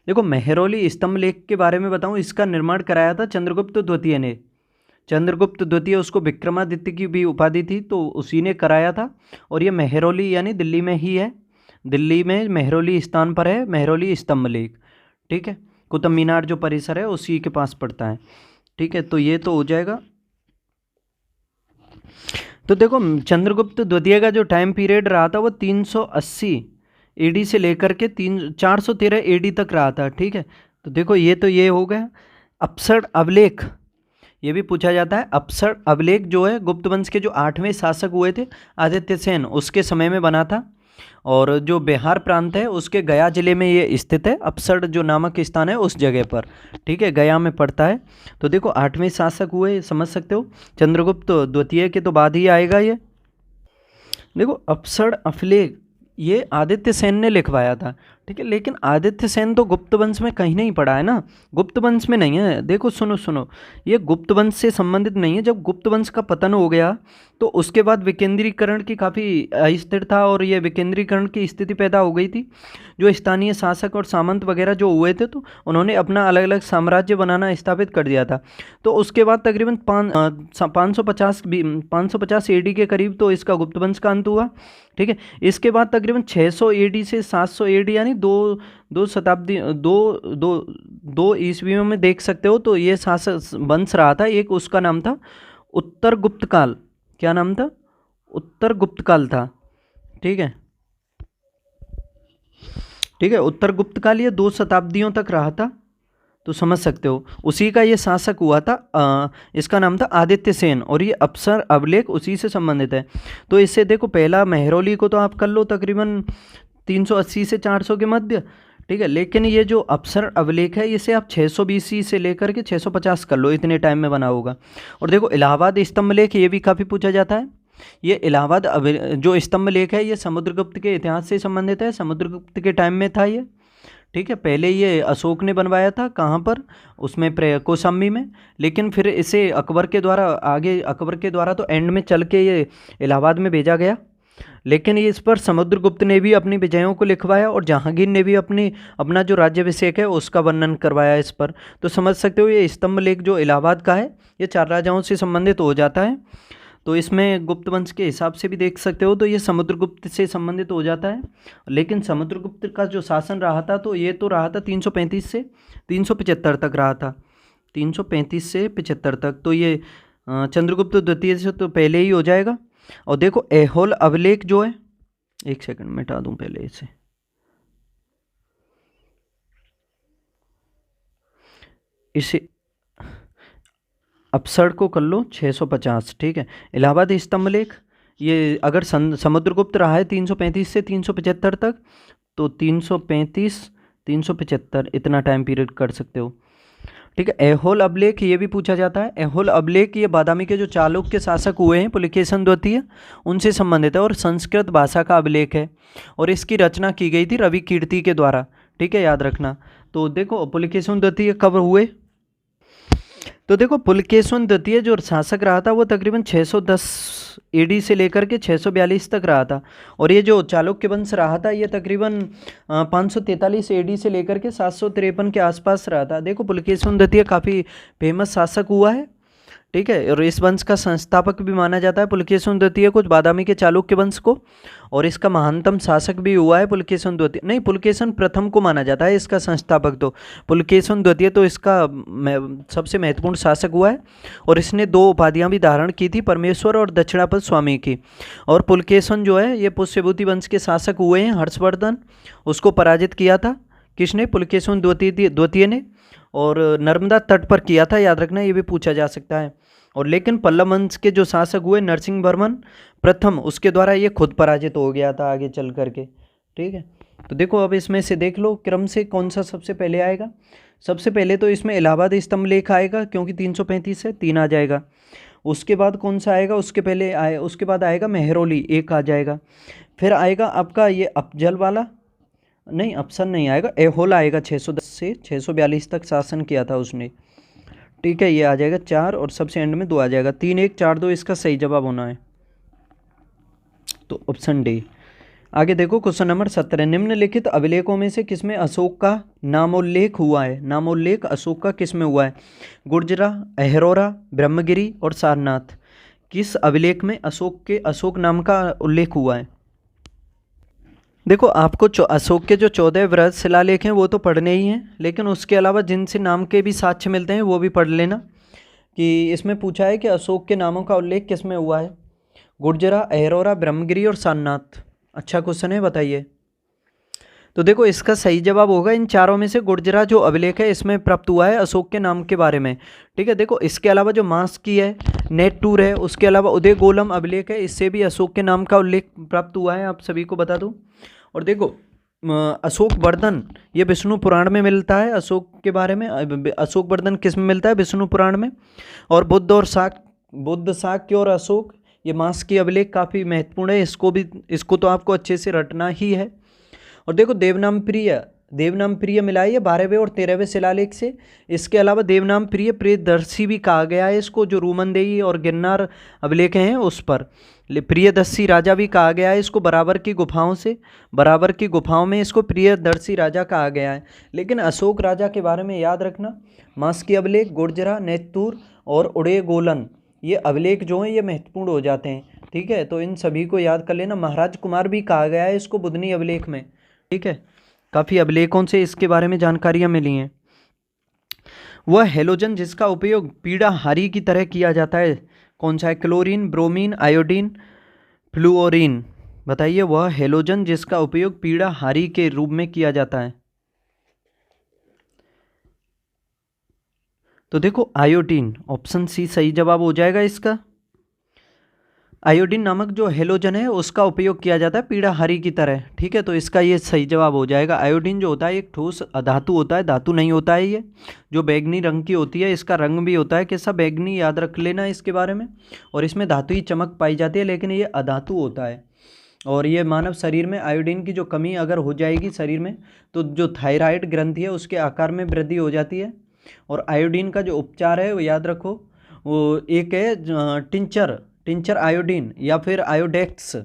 देखो मेहरौली स्तंभ लेख के बारे में बताऊं, इसका निर्माण कराया था चंद्रगुप्त द्वितीय ने। चंद्रगुप्त द्वितीय, उसको विक्रमादित्य की भी उपाधि थी, तो उसी ने कराया था। और ये मेहरौली यानी दिल्ली में ही है, दिल्ली में मेहरौली स्थान पर है मेहरौली स्तंभ लेख। ठीक है, कुतुब मीनार जो परिसर है उसी के पास पड़ता है। ठीक है, तो ये तो हो जाएगा। तो देखो चंद्रगुप्त द्वितीय का जो टाइम पीरियड रहा था वो 380 एडी से लेकर के 413 एडी तक रहा था। ठीक है, तो देखो ये हो गया। अपसर अभिलेख ये भी पूछा जाता है। अपसर अभिलेख जो है गुप्त वंश के जो 8वें शासक हुए थे आदित्य सेन, उसके समय में बना था। और जो बिहार प्रांत है उसके गया जिले में ये स्थित है, अपसर जो नामक स्थान है उस जगह पर। ठीक है, गया में पड़ता है। तो देखो 8वें शासक हुए, समझ सकते हो, चंद्रगुप्त द्वितीय के तो बाद ही आएगा ये। देखो अपसर अभिलेख ये आदित्य सेन ने लिखवाया था। ठीक है, लेकिन आदित्य सेन तो गुप्त वंश में कहीं नहीं पड़ा है ना, गुप्त वंश में नहीं है। देखो सुनो, ये गुप्त वंश से संबंधित नहीं है। जब गुप्त वंश का पतन हो गया तो उसके बाद विकेंद्रीकरण की काफ़ी अस्थिरता और ये विकेंद्रीकरण की स्थिति पैदा हो गई थी। जो स्थानीय शासक और सामंत वगैरह जो हुए थे तो उन्होंने अपना अलग अलग साम्राज्य बनाना स्थापित कर दिया था। तो उसके बाद तकरीबन 550 एडी के करीब तो इसका गुप्त वंश का अंत हुआ। ठीक है, इसके बाद तकरीबन 600 एडी से 700 एडी यानी दो शताब्दी दो ईस्वियों में देख सकते हो। तो ये शासक वंश रहा था, एक उसका नाम था उत्तर गुप्त काल। क्या नाम था? उत्तर गुप्त काल था। ठीक है, उत्तर गुप्त काल ये 2 शताब्दियों तक रहा था, तो समझ सकते हो। उसी का ये शासक हुआ था, इसका नाम था आदित्य सेन, और ये अपसर अभिलेख उसी से संबंधित है। तो इससे देखो पहला मेहरौली को तो आप कर लो तकरीबन 380 से 400 के मध्य। ठीक है, लेकिन ये जो अपसर अभिलेख है इसे आप 600 BC से लेकर के 650 कर लो, इतने टाइम में बना होगा। और देखो इलाहाबाद स्तंभ लेख ये भी काफ़ी पूछा जाता है। ये इलाहाबाद जो स्तंभ लेख है ये समुद्रगुप्त के इतिहास से संबंधित है, समुद्रगुप्त के टाइम में था ये। ठीक है, पहले ये अशोक ने बनवाया था, कहाँ पर, उसमें कौशाम्बी में, लेकिन फिर इसे अकबर के द्वारा तो एंड में चल के ये इलाहाबाद में भेजा गया। लेकिन ये इस पर समुद्रगुप्त ने भी अपनी विजयों को लिखवाया और जहांगीर ने भी अपना जो राज्याभिषेक है उसका वर्णन करवाया इस पर। तो समझ सकते हो ये स्तंभ लेख जो इलाहाबाद का है ये 4 राजाओं से संबंधित हो जाता है। तो इसमें गुप्त वंश के हिसाब से भी देख सकते हो तो ये समुद्रगुप्त से संबंधित हो जाता है। लेकिन समुद्रगुप्त का जो शासन रहा था तो ये तो रहा था 335 से 375 तक रहा था, 335 से 75 तक। तो ये चंद्रगुप्त द्वितीय से तो पहले ही हो जाएगा। और देखो ऐहोल अभिलेख जो है, एक सेकंड मिटा दूं पहले इसे अपसर को कर लो 650। ठीक है, इलाहाबाद स्तंभ लेख ये अगर समुद्रगुप्त रहा है 335 से 375 तक, तो 335 375 इतना टाइम पीरियड कर सकते हो। ठीक है, ऐहोल अभिलेख ये भी पूछा जाता है। ऐहोल अभिलेख ये बादामी के जो चालुक्य शासक हुए हैं पुलकेशन द्वितीय उनसे संबंधित है और संस्कृत भाषा का अभिलेख है और इसकी रचना की गई थी रवि कीर्ति के द्वारा। ठीक है, याद रखना। तो देखो पुलकेशन द्वितीय कब हुए, तो देखो पुलकेशन द्वितीय जो शासक रहा था वो तकरीबन 610 एडी से लेकर के 642 तक रहा था। और ये जो चालुक्य वंश रहा था ये तकरीबन 543 एडी से लेकर के 753 के आसपास रहा था। देखो पुलकेशन द्वितीय काफ़ी फेमस शासक हुआ है। ठीक है, और इस वंश का संस्थापक भी माना जाता है पुलकेशन द्वितीय को, बादामी के चालुक्य वंश को, और इसका महानतम शासक भी हुआ है पुलकेशन द्वितीय। नहीं, पुलकेशन प्रथम को माना जाता है इसका संस्थापक, तो पुलकेशन द्वितीय तो इसका सबसे महत्वपूर्ण शासक हुआ है। और इसने 2 उपाधियां भी धारण की थी, परमेश्वर और दक्षिणापद स्वामी की। और पुलकेशन जो है ये पुष्यभूति वंश के शासक हुए हैं, हर्षवर्धन उसको पराजित किया था। किसने? पुलकेशन द्वितीय ने, और नर्मदा तट पर किया था, याद रखना, ये भी पूछा जा सकता है। और लेकिन पल्लव वंश के जो शासक हुए नरसिंह वर्मन प्रथम, उसके द्वारा ये खुद पराजित हो गया था आगे चल करके। ठीक है, तो देखो अब इसमें से देख लो क्रम से कौन सा सबसे पहले आएगा। सबसे पहले तो इसमें इलाहाबाद स्तंभ लेख आएगा क्योंकि 335 से 3 आ जाएगा। उसके बाद कौन सा आएगा? उसके बाद आएगा मेहरौली 1 आ जाएगा। फिर आएगा आपका ये अफजल वाला, नहीं अफसन नहीं आएगा, ऐहोल आएगा 610 से 642 तक शासन किया था उसने। ठीक है, ये आ जाएगा 4 और सबसे एंड में 2 आ जाएगा। 3 1 4 2 इसका सही जवाब होना है, तो ऑप्शन डी। आगे देखो क्वेश्चन नंबर 17, निम्नलिखित अभिलेखों में से किसमें अशोक का नामोल्लेख हुआ है? नामोल्लेख अशोक का किसमें हुआ है? गुर्जरा, अहरोरा, ब्रह्मगिरी और सारनाथ। किस अभिलेख में अशोक नाम का उल्लेख हुआ है? देखो आपको अशोक के जो 14 वृहद शिलालेख हैं वो तो पढ़ने ही हैं, लेकिन उसके अलावा जिनसे नाम के भी साक्ष्य मिलते हैं वो भी पढ़ लेना। कि इसमें पूछा है कि अशोक के नामों का उल्लेख किस में हुआ है? गुर्जरा, अहरोरा, ब्रह्मगिरी और सारनाथ। अच्छा क्वेश्चन है, बताइए। तो देखो इसका सही जवाब होगा इन चारों में से गुर्जरा जो अभिलेख है इसमें प्राप्त हुआ है अशोक के नाम के बारे में। ठीक है, देखो इसके अलावा जो मांस की है, नेटूर है, उसके अलावा उदय गोलम अभिलेख है, इससे भी अशोक के नाम का उल्लेख प्राप्त हुआ है, आप सभी को बता दूं। और देखो अशोक वर्धन ये विष्णु पुराण में मिलता है अशोक के बारे में। अशोक वर्धन किस में मिलता है? विष्णु पुराण में। और बुद्ध शाक्य और अशोक ये मांस की अभिलेख काफ़ी महत्वपूर्ण है, इसको तो आपको अच्छे से रटना ही है। और देखो देवनाम प्रिय मिला है ये 12वें और 13वें शिलालेख से। इसके अलावा देवनाम प्रियदर्शी भी कहा गया है इसको, जो रूमनदेही और गिरनार अभिलेख हैं उस पर। प्रियदर्शी राजा भी कहा गया है इसको, बराबर की गुफाओं में इसको प्रियदर्शी राजा कहा गया है। लेकिन अशोक राजा के बारे में याद रखना, मांस की अभिलेख, गुर्जरा, नेत्तूर और उड़ेगोलन ये अभिलेख जो हैं ये महत्वपूर्ण हो जाते हैं। ठीक है, तो इन सभी को याद कर लेना। महाराज कुमार भी कहा गया है इसको बुधनी अभिलेख में। ठीक है, काफ़ी अभिलेखों से इसके बारे में जानकारियाँ मिली हैं। वह हेलोजन जिसका उपयोग पीड़ा हारी की तरह किया जाता है कौन सा है? Chlorine, bromine, iodine, fluorine. बताइए वह हेलोजन जिसका उपयोग पीड़ा हारी के रूप में किया जाता है। तो देखो आयोडीन, ऑप्शन सी सही जवाब हो जाएगा इसका। आयोडीन नामक जो हेलोजन है उसका उपयोग किया जाता है पीड़ाहारी की तरह। ठीक है, तो इसका ये सही जवाब हो जाएगा। आयोडीन जो होता है एक ठोस अधातु होता है, धातु नहीं होता है ये, जो बैंगनी रंग की होती है। इसका रंग भी होता है कैसा? बैंगनी। याद रख लेना इसके बारे में। और इसमें धातु ही चमक पाई जाती है, लेकिन ये अधातु होता है। और ये मानव शरीर में आयोडीन की जो कमी अगर हो जाएगी शरीर में, तो जो थायराइड ग्रंथि है उसके आकार में वृद्धि हो जाती है। और आयोडीन का जो उपचार है वो याद रखो, वो एक है टिंचर आयोडीन या फिर आयोडेक्स।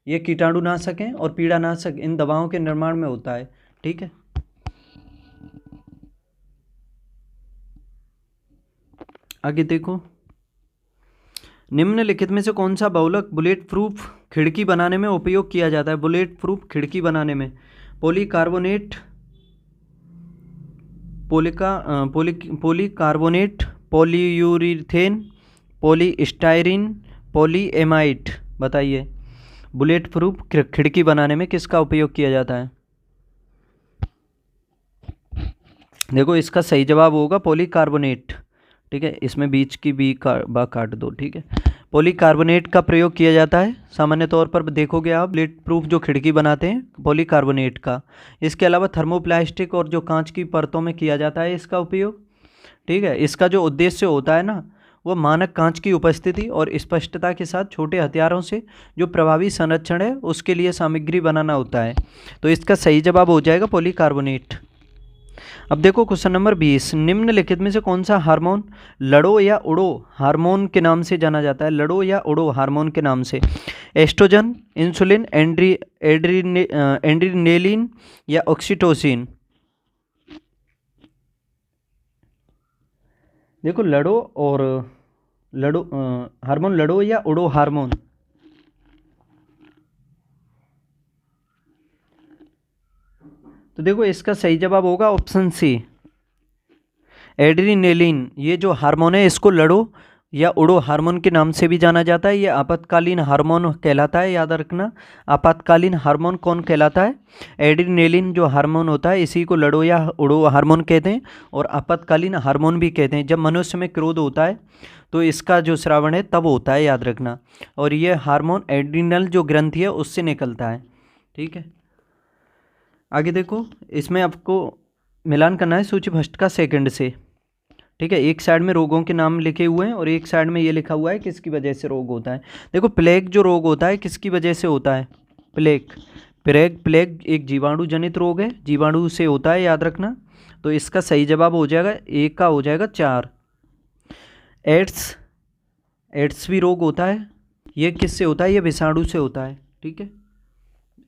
ये कीटाणुनाशक हैं और पीड़ानाशक इन दवाओं के निर्माण में होता है। ठीक है, आगे देखो, निम्नलिखित में से कौन सा बहुलक बुलेट प्रूफ खिड़की बनाने में उपयोग किया जाता है? बुलेट प्रूफ खिड़की बनाने में polycarbonate, polycarbonate, polyurethane, polystyrene, polyamide. बताइए बुलेट प्रूफ खिड़की बनाने में किसका उपयोग किया जाता है? देखो इसका सही जवाब होगा पॉलीकार्बोनेट। ठीक है, इसमें बीच की बी का काट दो। ठीक है, पॉलीकार्बोनेट का प्रयोग किया जाता है सामान्य तौर पर। देखोगे आप बुलेट प्रूफ जो खिड़की बनाते हैं पॉलीकार्बोनेट का। इसके अलावा थर्मोप्लास्टिक और जो कांच की परतों में किया जाता है इसका उपयोग। ठीक है, इसका जो उद्देश्य होता है ना, वो मानक कांच की उपस्थिति और स्पष्टता के साथ छोटे हथियारों से जो प्रभावी संरक्षण है उसके लिए सामग्री बनाना होता है। तो इसका सही जवाब हो जाएगा पॉलीकार्बोनेट। अब देखो क्वेश्चन नंबर 20, निम्नलिखित में से कौन सा हार्मोन लड़ो या उड़ो हार्मोन के नाम से जाना जाता है? लड़ो या उड़ो हार्मोन के नाम से। एस्ट्रोजन, इंसुलिन, एड्रीनेलिन या ऑक्सीटोसिन। देखो हार्मोन लड़ो या उड़ो हार्मोन। तो देखो इसका सही जवाब होगा ऑप्शन सी एड्रीनेलिन। ये जो हार्मोन है इसको लड़ो या उड़ो हार्मोन के नाम से भी जाना जाता है। ये आपातकालीन हार्मोन कहलाता है, याद रखना। आपातकालीन हार्मोन कौन कहलाता है? एड्रीनेलिन जो हार्मोन होता है इसी को लड़ो या उड़ो हार्मोन कहते हैं और आपातकालीन हार्मोन भी कहते हैं। जब मनुष्य में क्रोध होता है तो इसका जो श्रावण है तब होता है, याद रखना। और ये हार्मोन एड्रीनल जो ग्रंथि है उससे निकलता है। ठीक है, आगे देखो, इसमें आपको मिलान करना है सूची फर्स्ट का सेकंड से। ठीक है, एक साइड में रोगों के नाम लिखे हुए हैं और एक साइड में ये लिखा हुआ है किसकी वजह से रोग होता है। देखो प्लेग जो रोग होता है किसकी वजह से होता है? प्लेग एक जीवाणु जनित रोग है, जीवाणु से होता है, याद रखना। तो इसका सही जवाब हो जाएगा एक का हो जाएगा 4। एड्स भी रोग होता है, ये किससे होता है? ये विषाणु से होता है। ठीक है,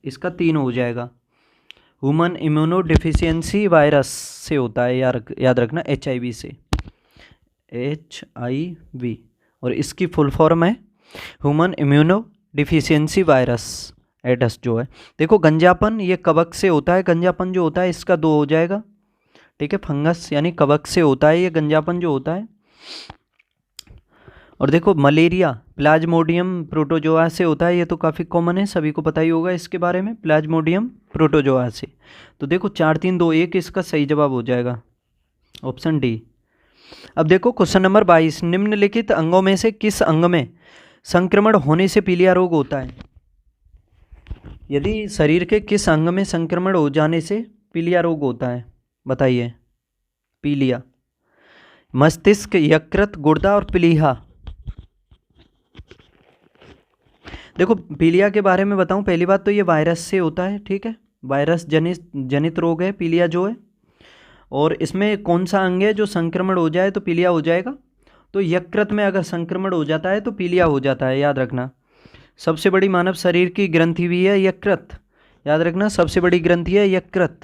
इसका 3 हो जाएगा। ह्यूमन इम्यूनो डिफिशियंसी वायरस से होता है, याद रखना, HIV से, HIV, और इसकी फुल फॉर्म है human immuno deficiency virus, AIDS जो है। देखो गंजापन ये कवक से होता है, गंजापन जो होता है इसका 2 हो जाएगा, ठीक है। फंगस यानी कवक से होता है ये गंजापन जो होता है। और देखो मलेरिया प्लाज्मोडियम प्रोटोजोआ से होता है, ये तो काफ़ी कॉमन है, सभी को पता ही होगा इसके बारे में, प्लाज्मोडियम प्रोटोजोआ से। तो देखो 4 3 2 1 इसका सही जवाब हो जाएगा ऑप्शन डी। अब देखो क्वेश्चन नंबर 22, निम्नलिखित अंगों में से किस अंग में संक्रमण होने से पीलिया रोग होता है? यदि शरीर के किस अंग में संक्रमण हो जाने से पीलिया रोग होता है, बताइए। पीलिया, मस्तिष्क, यकृत, गुर्दा और प्लीहा। देखो पीलिया के बारे में बताऊं, पहली बात तो ये वायरस से होता है, ठीक है, वायरस जनित रोग है पीलिया जो है। और इसमें कौन सा अंग है जो संक्रमण हो जाए तो पीलिया हो जाएगा? तो यकृत में अगर संक्रमण हो जाता है तो पीलिया हो जाता है, याद रखना। सबसे बड़ी मानव शरीर की ग्रंथि भी है यकृत, याद रखना, सबसे बड़ी ग्रंथि है यकृत,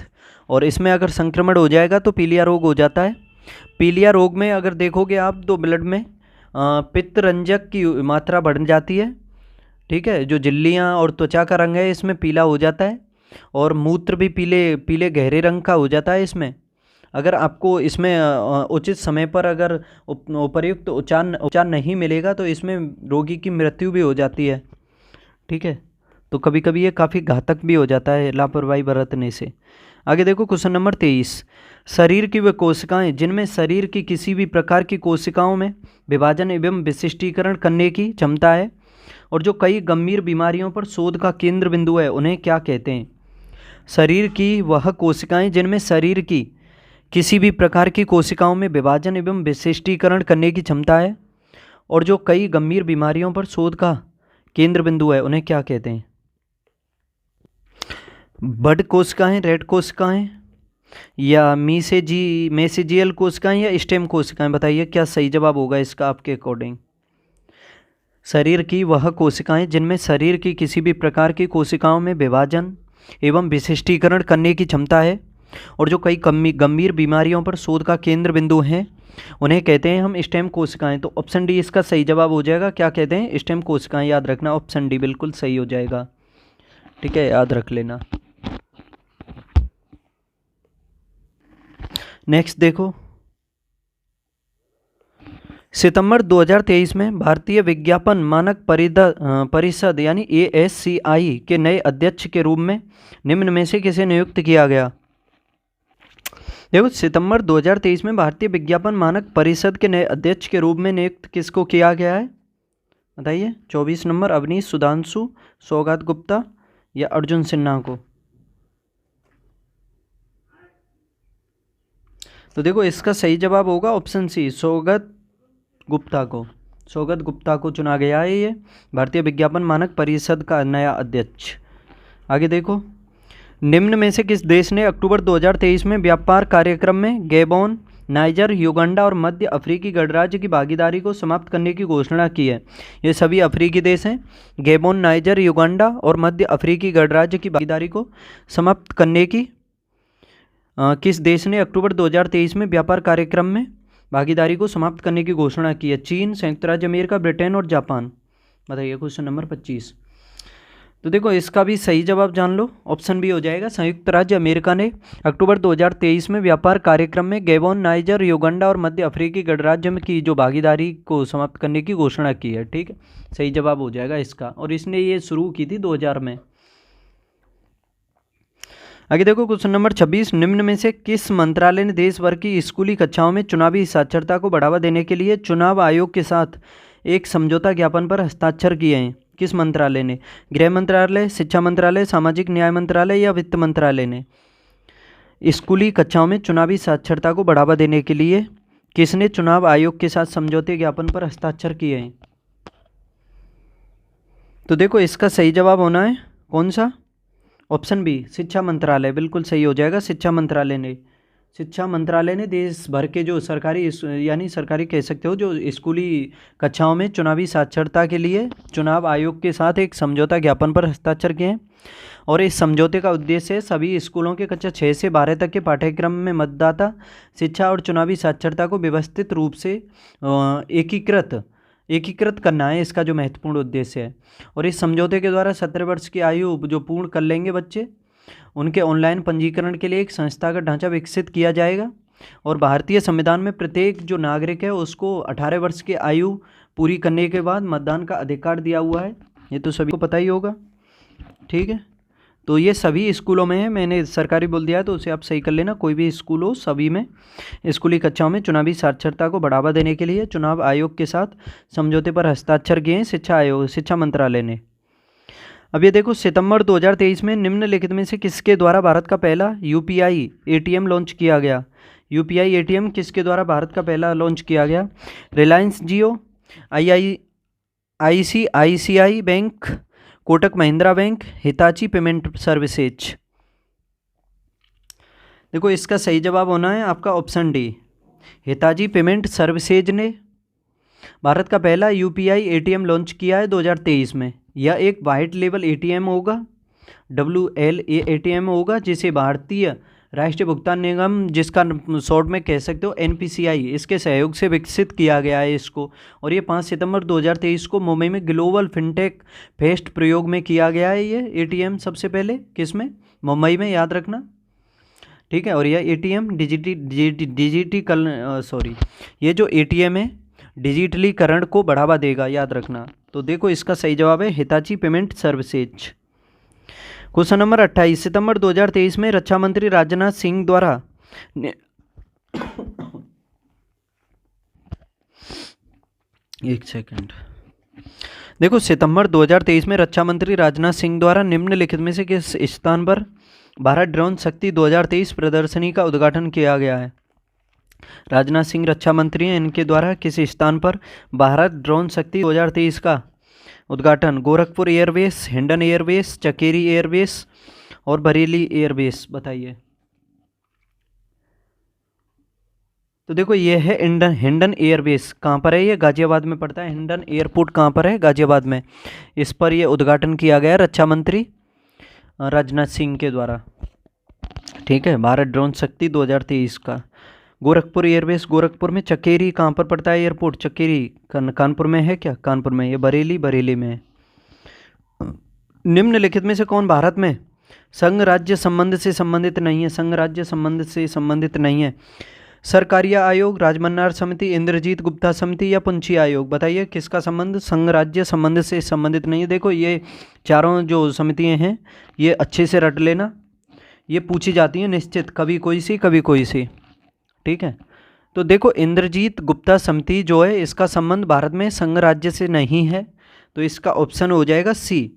और इसमें अगर संक्रमण हो जाएगा तो पीलिया रोग हो जाता है। पीलिया रोग में अगर देखोगे आप तो ब्लड में पित्तरंजक की मात्रा बढ़ जाती है, ठीक है, जो झिल्लियाँ और त्वचा का रंग है इसमें पीला हो जाता है, और मूत्र भी पीले पीले गहरे रंग का हो जाता है इसमें। अगर आपको इसमें उचित समय पर अगर उपयुक्त उपचार नहीं मिलेगा तो इसमें रोगी की मृत्यु भी हो जाती है, ठीक है। तो कभी कभी ये काफ़ी घातक भी हो जाता है लापरवाही बरतने से। आगे देखो क्वेश्चन नंबर 23, शरीर की वे कोशिकाएं जिनमें शरीर की किसी भी प्रकार की कोशिकाओं में विभाजन एवं विशिष्टीकरण करने की क्षमता है और जो कई गंभीर बीमारियों पर शोध का केंद्र बिंदु है, उन्हें क्या कहते हैं? शरीर की वह कोशिकाएं जिनमें शरीर की किसी भी प्रकार की कोशिकाओं में विभाजन एवं विशिष्टीकरण करने की क्षमता है और जो कई गंभीर बीमारियों पर शोध का केंद्र बिंदु है, उन्हें क्या कहते हैं? बड कोशिकाएं, रेड कोशिकाएं, या मेसेजियल कोशिकाएं, या स्टेम कोशिकाएं? बताइए क्या सही जवाब होगा इसका आपके अकॉर्डिंग। शरीर की वह कोशिकाएं जिनमें शरीर की किसी भी प्रकार की कोशिकाओं में विभाजन एवं विशिष्टीकरण करने की क्षमता है और जो कई गंभीर बीमारियों पर शोध का केंद्र बिंदु हैं, उन्हें कहते हैं हम स्टेम कोशिकाएं। तो ऑप्शन डी इसका सही जवाब हो जाएगा। क्या कहते हैं? स्टेम कोशिकाएं, याद रखना, ऑप्शन डी बिल्कुल सही हो जाएगा, ठीक है, याद रख लेना। नेक्स्ट देखो, सितंबर 2023 में भारतीय विज्ञापन मानक परिषद यानी ASCI के नए अध्यक्ष के रूप में निम्न में से किसे नियुक्त किया गया? देखो सितंबर 2023 में भारतीय विज्ञापन मानक परिषद के नए अध्यक्ष के रूप में नियुक्त किसको किया गया है? बताइए। 24 नंबर अवनीश सुधांशु, सौगात गुप्ता या अर्जुन सिन्हा को? तो देखो इसका सही जवाब होगा ऑप्शन सी, सौगत गुप्ता को। सौगत गुप्ता को चुना गया है ये भारतीय विज्ञापन मानक परिषद का नया अध्यक्ष। आगे देखो, निम्न में से किस देश ने अक्टूबर 2023 में व्यापार कार्यक्रम में गैबोन, नाइजर, युगांडा और मध्य अफ्रीकी गणराज्य की भागीदारी को समाप्त करने की घोषणा की है? ये सभी अफ्रीकी देश हैं। गैबोन, नाइजर, युगांडा और मध्य अफ्रीकी गणराज्य की भागीदारी को समाप्त करने की किस देश ने अक्टूबर 2023 में व्यापार कार्यक्रम में भागीदारी को समाप्त करने की घोषणा की है? चीन, संयुक्त राज्य अमेरिका, ब्रिटेन और जापान। बताइए क्वेश्चन नंबर 25। तो देखो इसका भी सही जवाब जान लो, ऑप्शन बी हो जाएगा। संयुक्त राज्य अमेरिका ने अक्टूबर 2023 में व्यापार कार्यक्रम में गैबोन, नाइजर, युगांडा और मध्य अफ्रीकी गणराज्य में की जो भागीदारी को समाप्त करने की घोषणा की है, ठीक है, सही जवाब हो जाएगा इसका। और इसने ये शुरू की थी 2000 में। आगे देखो क्वेश्चन नंबर 26, निम्न में से किस मंत्रालय ने देश भर की स्कूली कक्षाओं में चुनावी साक्षरता को बढ़ावा देने के लिए चुनाव आयोग के साथ एक समझौता ज्ञापन पर हस्ताक्षर किए हैं? किस मंत्रालय ने? गृह मंत्रालय, शिक्षा मंत्रालय, सामाजिक न्याय मंत्रालय या वित्त मंत्रालय ने? स्कूली कक्षाओं में चुनावी साक्षरता को बढ़ावा देने के लिए किसने चुनाव आयोग के साथ समझौते ज्ञापन पर हस्ताक्षर किए हैं? तो देखो इसका सही जवाब होना है कौन सा? ऑप्शन बी, शिक्षा मंत्रालय, बिल्कुल सही हो जाएगा। शिक्षा मंत्रालय ने शिक्षा मंत्रालय ने देश भर के जो सरकारी यानी सरकारी कह सकते हो जो स्कूली कक्षाओं में चुनावी साक्षरता के लिए चुनाव आयोग के साथ एक समझौता ज्ञापन पर हस्ताक्षर किए हैं। और इस समझौते का उद्देश्य है सभी स्कूलों के कक्षा 6 से 12 तक के पाठ्यक्रम में मतदाता शिक्षा और चुनावी साक्षरता को व्यवस्थित रूप से एकीकृत करना है, इसका जो महत्वपूर्ण उद्देश्य है। और इस समझौते के द्वारा 17 वर्ष की आयु जो पूर्ण कर लेंगे बच्चे, उनके ऑनलाइन पंजीकरण के लिए एक संस्थागत ढांचा विकसित किया जाएगा। और भारतीय संविधान में प्रत्येक जो नागरिक है उसको 18 वर्ष की आयु पूरी करने के बाद मतदान का अधिकार दिया हुआ है, ये तो सभी को पता ही होगा। ठीक है, तो ये सभी स्कूलों में है, मैंने सरकारी बोल दिया है तो उसे आप सही कर लेना। कोई भी स्कूल हो, सभी में स्कूली कक्षाओं में चुनावी साक्षरता को बढ़ावा देने के लिए चुनाव आयोग के साथ समझौते पर हस्ताक्षर किए शिक्षा मंत्रालय ने। अब ये देखो, सितंबर 2023 में निम्नलिखित में से किसके द्वारा भारत का पहला यूपीआई एटीएम लॉन्च किया गया? यूपीआई एटीएम किसके द्वारा भारत का पहला लॉन्च किया गया? Reliance Jio, ICICI bank, Kotak Mahindra bank, Hitachi payment services. देखो, इसका सही जवाब होना है आपका option D, Hitachi payment services ने भारत का पहला यूपीआई एटीएम लॉन्च किया है 2023 में। यह एक वाइट लेबल एटीएम होगा, WLA एटीएम होगा, जिसे भारतीय राष्ट्रीय भुगतान निगम, जिसका शॉर्ट में कह सकते हो NPCI, इसके सहयोग से विकसित किया गया है इसको। और ये 5 सितंबर 2023 को मुंबई में ग्लोबल फिनटेक फेस्ट प्रयोग में किया गया है। ये एटीएम सबसे पहले किस में? मुंबई में, याद रखना। ठीक है, और यह एटीएम ये जो एटीएम है डिजिटलीकरण को बढ़ावा देगा, याद रखना। तो देखो, इसका सही जवाब है Hitachi payment services. Question number 28, सितंबर 2023 में रक्षा मंत्री राजनाथ सिंह द्वारा एक सेकंड, देखो, सितंबर 2023 में रक्षा मंत्री राजनाथ सिंह द्वारा निम्नलिखित में से किस स्थान पर भारत ड्रोन शक्ति 2023 प्रदर्शनी का उद्घाटन किया गया है? राजनाथ सिंह रक्षा मंत्री हैं, इनके द्वारा किस स्थान पर भारत ड्रोन शक्ति 2023 का उद्घाटन? Gorakhpur airbase, Hindon airbase, Chakeri airbase और बरेली एयरबेस, बताइए। तो देखो, ये है हिंडन एयरबेस। कहाँ पर है ये? गाजियाबाद में पड़ता है। हिंडन एयरपोर्ट कहाँ पर है? गाजियाबाद में। इस पर यह उद्घाटन किया गया रक्षा मंत्री राजनाथ सिंह के द्वारा। ठीक है, भारत ड्रोन शक्ति 2023 का। गोरखपुर एयरबेस गोरखपुर में। चकेरी कहाँ पर पड़ता है एयरपोर्ट? चकेरी कानपुर में है क्या? कानपुर में। ये बरेली में है। निम्नलिखित में से कौन भारत में संघ राज्य संबंध से संबंधित नहीं है? संघ राज्य संबंध से संबंधित नहीं है। सरकारिया आयोग, राजमन्नार समिति, इंद्रजीत गुप्ता समिति या पुंछी आयोग, बताइए किसका संबंध संघ राज्य संबंध से संबंधित नहीं है? देखो, ये चारों जो समितियाँ हैं ये अच्छे से रट लेना, ये पूछी जाती हैं निश्चित, कभी कोई सी कभी कोई सी। ठीक है, तो देखो, इंद्रजीत गुप्ता समिति जो है इसका संबंध भारत में संघ राज्य से नहीं है, तो इसका ऑप्शन हो जाएगा सी,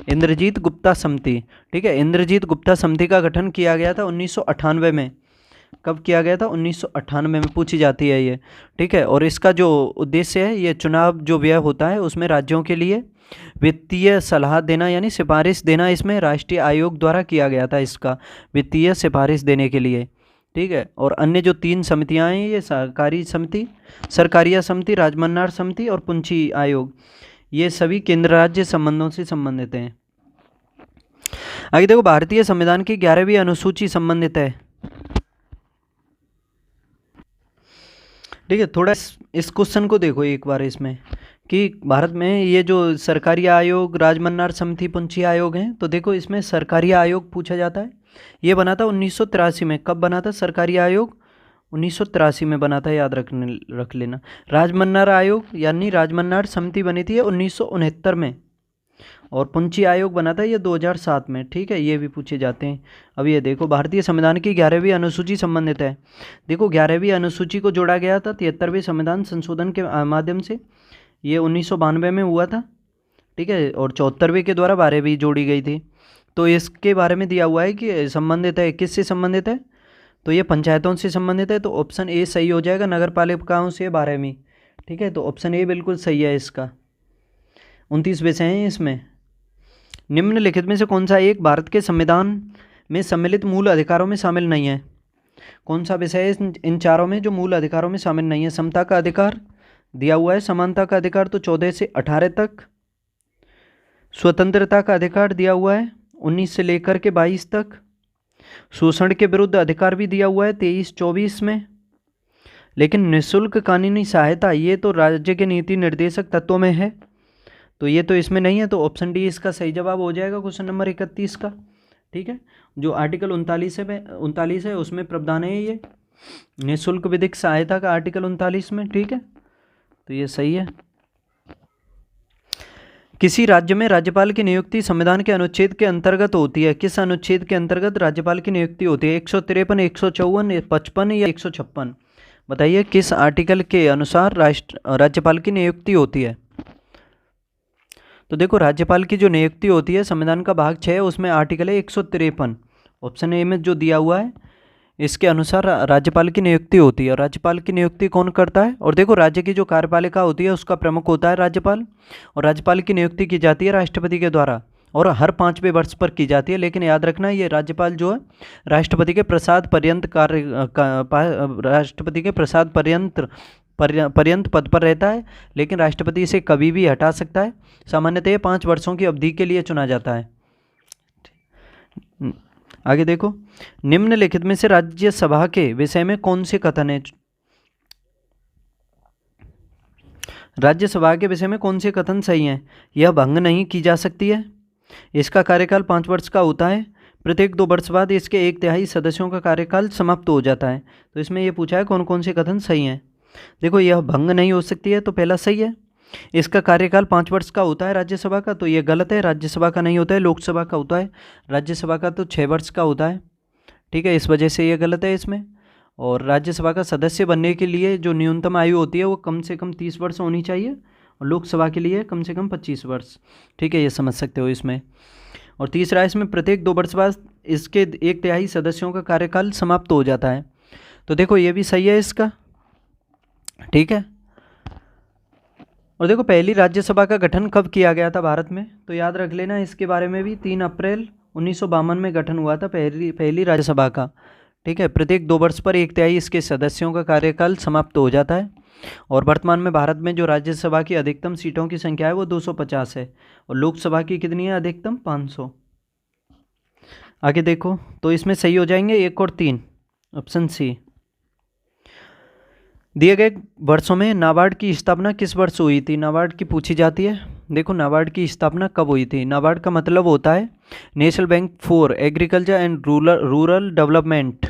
इंद्रजीत गुप्ता समिति। ठीक है, इंद्रजीत गुप्ता समिति का गठन किया गया था 1998 में। कब किया गया था? 1998 में पूछी जाती है ये। ठीक है, और इसका जो उद्देश्य है, ये चुनाव जो व्यय होता है उसमें राज्यों के लिए वित्तीय सलाह देना यानी सिफारिश देना, इसमें राष्ट्रीय आयोग द्वारा किया गया था इसका वित्तीय सिफारिश देने के लिए। ठीक है, और अन्य जो 3 समितियां हैं, ये सरकारिया समिति, राजमन्नार समिति और पुंछी आयोग, ये सभी केंद्र राज्य संबंधों से संबंधित हैं। आगे देखो, भारतीय संविधान की 11वीं अनुसूची संबंधित है। ठीक है, थोड़ा इस क्वेश्चन को देखो एक बार इसमें कि भारत में ये जो सरकारी आयोग, राजमन्नार समिति, पुंछी आयोग हैं, तो देखो इसमें सरकारी आयोग पूछा जाता है। ये बना था 1983 में। कब बना था सरकारी आयोग? 1983 में बना था, याद रख लेना। राजमन्नार आयोग यानी राजमन्नार समिति बनी थी 1969 में, और पुंछी आयोग बना था ये 2007 में। ठीक है, ये भी पूछे जाते हैं। अब ये देखो, भारतीय संविधान की 11वीं अनुसूची संबंधित है। देखो, 11वीं अनुसूची को जोड़ा गया था 73वें संविधान संशोधन के माध्यम से, ये 1992 में हुआ था। ठीक है, और 74वें के द्वारा 12वीं जोड़ी गई थी। तो इसके बारे में दिया हुआ है कि संबंधित है, किससे संबंधित है? तो ये पंचायतों से संबंधित है, तो ऑप्शन ए सही हो जाएगा, नगर पालिकाओं से 12वीं। ठीक है, तो ऑप्शन ए बिल्कुल सही है इसका। 29 विषय हैं इसमें। निम्नलिखित में से कौन सा एक भारत के संविधान में सम्मिलित मूल अधिकारों में शामिल नहीं है? कौन सा विषय है इन चारों में जो मूल अधिकारों में शामिल नहीं है? समता का अधिकार दिया हुआ है, समानता का अधिकार तो 14 से 18 तक, स्वतंत्रता का अधिकार दिया हुआ है 19 से लेकर के 22 तक, शोषण के विरुद्ध अधिकार भी दिया हुआ है 23-24 में, लेकिन निःशुल्क कानूनी सहायता ये तो राज्य के नीति निर्देशक तत्वों में है, तो ये तो इसमें नहीं है। तो ऑप्शन डी इसका सही जवाब हो जाएगा क्वेश्चन नंबर 31 का। ठीक है, जो आर्टिकल 39 है उसमें प्रावधान है ये निःशुल्क विधिक सहायता का, आर्टिकल 39 में। ठीक है, तो ये सही है। किसी राज्य में राज्यपाल की नियुक्ति संविधान के अनुच्छेद के अंतर्गत होती है? किस अनुच्छेद के अंतर्गत राज्यपाल की नियुक्ति होती है? 153, 154, 55 या 156? बताइए किस आर्टिकल के अनुसार राज्यपाल की नियुक्ति होती है? तो देखो, राज्यपाल की जो नियुक्ति होती है संविधान का भाग 6 उसमें आर्टिकल है 153, ऑप्शन ए में जो दिया हुआ है इसके अनुसार राज्यपाल की नियुक्ति होती है। और राज्यपाल की नियुक्ति कौन करता है? और देखो, राज्य की जो कार्यपालिका होती है उसका प्रमुख होता है राज्यपाल, और राज्यपाल की नियुक्ति की जाती है राष्ट्रपति के द्वारा और हर 5वें वर्ष पर की जाती है। लेकिन याद रखना, ये राज्यपाल जो है राष्ट्रपति के प्रसाद पर्यंत पद पर रहता है, लेकिन राष्ट्रपति इसे कभी भी हटा सकता है। सामान्यतः 5 वर्षों की अवधि के लिए चुना जाता है। आगे देखो, निम्नलिखित में से राज्यसभा के विषय में कौन से कथन है? राज्यसभा के विषय में कौन से कथन सही हैं? यह भंग नहीं की जा सकती है, इसका कार्यकाल 5 वर्ष का होता है, प्रत्येक 2 वर्ष बाद इसके 1/3 सदस्यों का कार्यकाल समाप्त हो जाता है। तो इसमें यह पूछा है कौन कौन से कथन सही हैं। देखो, यह भंग नहीं हो सकती है तो पहला सही है, इसका कार्यकाल 5 वर्ष का होता है राज्यसभा का, तो ये गलत है, राज्यसभा का नहीं होता है, लोकसभा का होता है। राज्यसभा का तो 6 वर्ष का होता है। ठीक है, इस वजह से ये गलत है इसमें। और राज्यसभा का सदस्य बनने के लिए जो न्यूनतम आयु होती है वो कम से कम 30 वर्ष होनी चाहिए, और लोकसभा के लिए कम से कम 25 वर्ष। ठीक है, ये समझ सकते हो इसमें। और तीसरा, इसमें प्रत्येक 2 वर्ष बाद इसके 1/3 सदस्यों का कार्यकाल समाप्त हो जाता है। तो देखो, ये भी सही है इसका। ठीक है, और देखो, पहली राज्यसभा का गठन कब किया गया था भारत में? तो याद रख लेना इसके बारे में भी, 3 अप्रैल 1952 में गठन हुआ था पहली राज्यसभा का। ठीक है, प्रत्येक 2 वर्ष पर 1/3 इसके सदस्यों का कार्यकाल समाप्त हो जाता है। और वर्तमान में भारत में जो राज्यसभा की अधिकतम सीटों की संख्या है वो 250 है, और लोकसभा की कितनी है अधिकतम? 500। आगे देखो, तो इसमें सही हो जाएंगे 1 और 3, ऑप्शन सी। दिए गए वर्षों में नाबार्ड की स्थापना किस वर्ष हुई थी? नाबार्ड की पूछी जाती है। देखो, नाबार्ड की स्थापना कब हुई थी? नाबार्ड का मतलब होता है national bank for agriculture and rural development,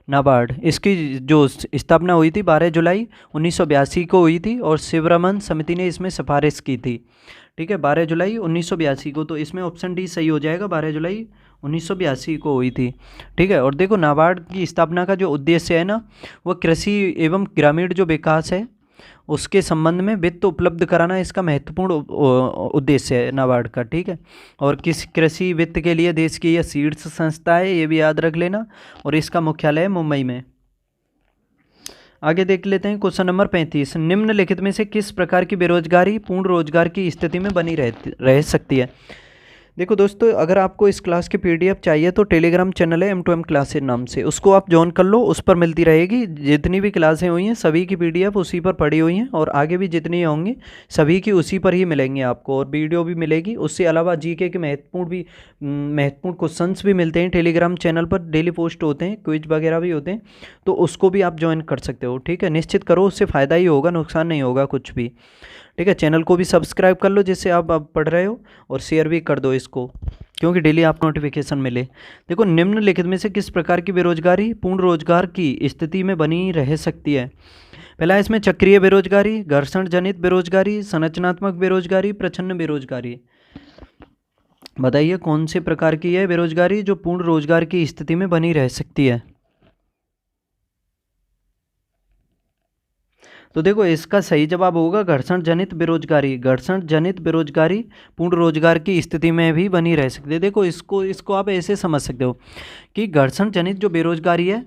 NABARD. इसकी जो स्थापना हुई थी 12 जुलाई 1982 को हुई थी, और शिवरमन समिति ने इसमें सिफारिश की थी। ठीक है, 12 जुलाई 1982 को, तो इसमें ऑप्शन डी सही हो जाएगा, 12 जुलाई 1982 को हुई थी। ठीक है, और देखो, नाबार्ड की स्थापना का जो उद्देश्य है ना, वह कृषि एवं ग्रामीण जो विकास है उसके संबंध में वित्त उपलब्ध कराना इसका महत्वपूर्ण उद्देश्य है नाबार्ड का। ठीक है, और किस कृषि वित्त के लिए देश की यह शीर्ष संस्था है, ये भी याद रख लेना, और इसका मुख्यालय है मुंबई में। आगे देख लेते हैं क्वेश्चन नंबर 35। निम्नलिखित में से किस प्रकार की बेरोजगारी पूर्ण रोजगार की स्थिति में बनी रह सकती है? देखो दोस्तों, अगर आपको इस क्लास की पीडीएफ चाहिए तो टेलीग्राम चैनल है M2M क्लासेज नाम से, उसको आप ज्वाइन कर लो, उस पर मिलती रहेगी। जितनी भी क्लासें हुई हैं सभी की पीडीएफ उसी पर पड़ी हुई हैं, और आगे भी जितनी होंगी सभी की उसी पर ही मिलेंगी आपको, और वीडियो भी मिलेगी। उससे अलावा जीके के महत्वपूर्ण क्वेश्चंस भी मिलते हैं टेलीग्राम चैनल पर, डेली पोस्ट होते हैं, क्विज वगैरह भी होते हैं, तो उसको भी आप ज्वाइन कर सकते हो। ठीक है, निश्चित करो, उससे फ़ायदा ही होगा, नुकसान नहीं होगा कुछ भी। ठीक है, चैनल को भी सब्सक्राइब कर लो जिससे आप पढ़ रहे हो, और शेयर भी कर दो इसको, क्योंकि डेली आपको नोटिफिकेशन मिले। देखो, निम्नलिखित में से किस प्रकार की बेरोजगारी पूर्ण रोजगार की स्थिति में बनी रह सकती है? पहला है इसमें चक्रीय बेरोजगारी, घर्षण जनित बेरोजगारी, संरचनात्मक बेरोजगारी, प्रच्छन्न बेरोजगारी। बताइए कौन से प्रकार की है बेरोजगारी जो पूर्ण रोजगार की स्थिति में बनी रह सकती है? तो देखो, इसका सही जवाब होगा घर्षण जनित बेरोजगारी। घर्षण जनित बेरोजगारी पूर्ण रोजगार की स्थिति में भी बनी रह सकती है। देखो, इसको आप ऐसे समझ सकते हो कि घर्षण जनित जो बेरोजगारी है,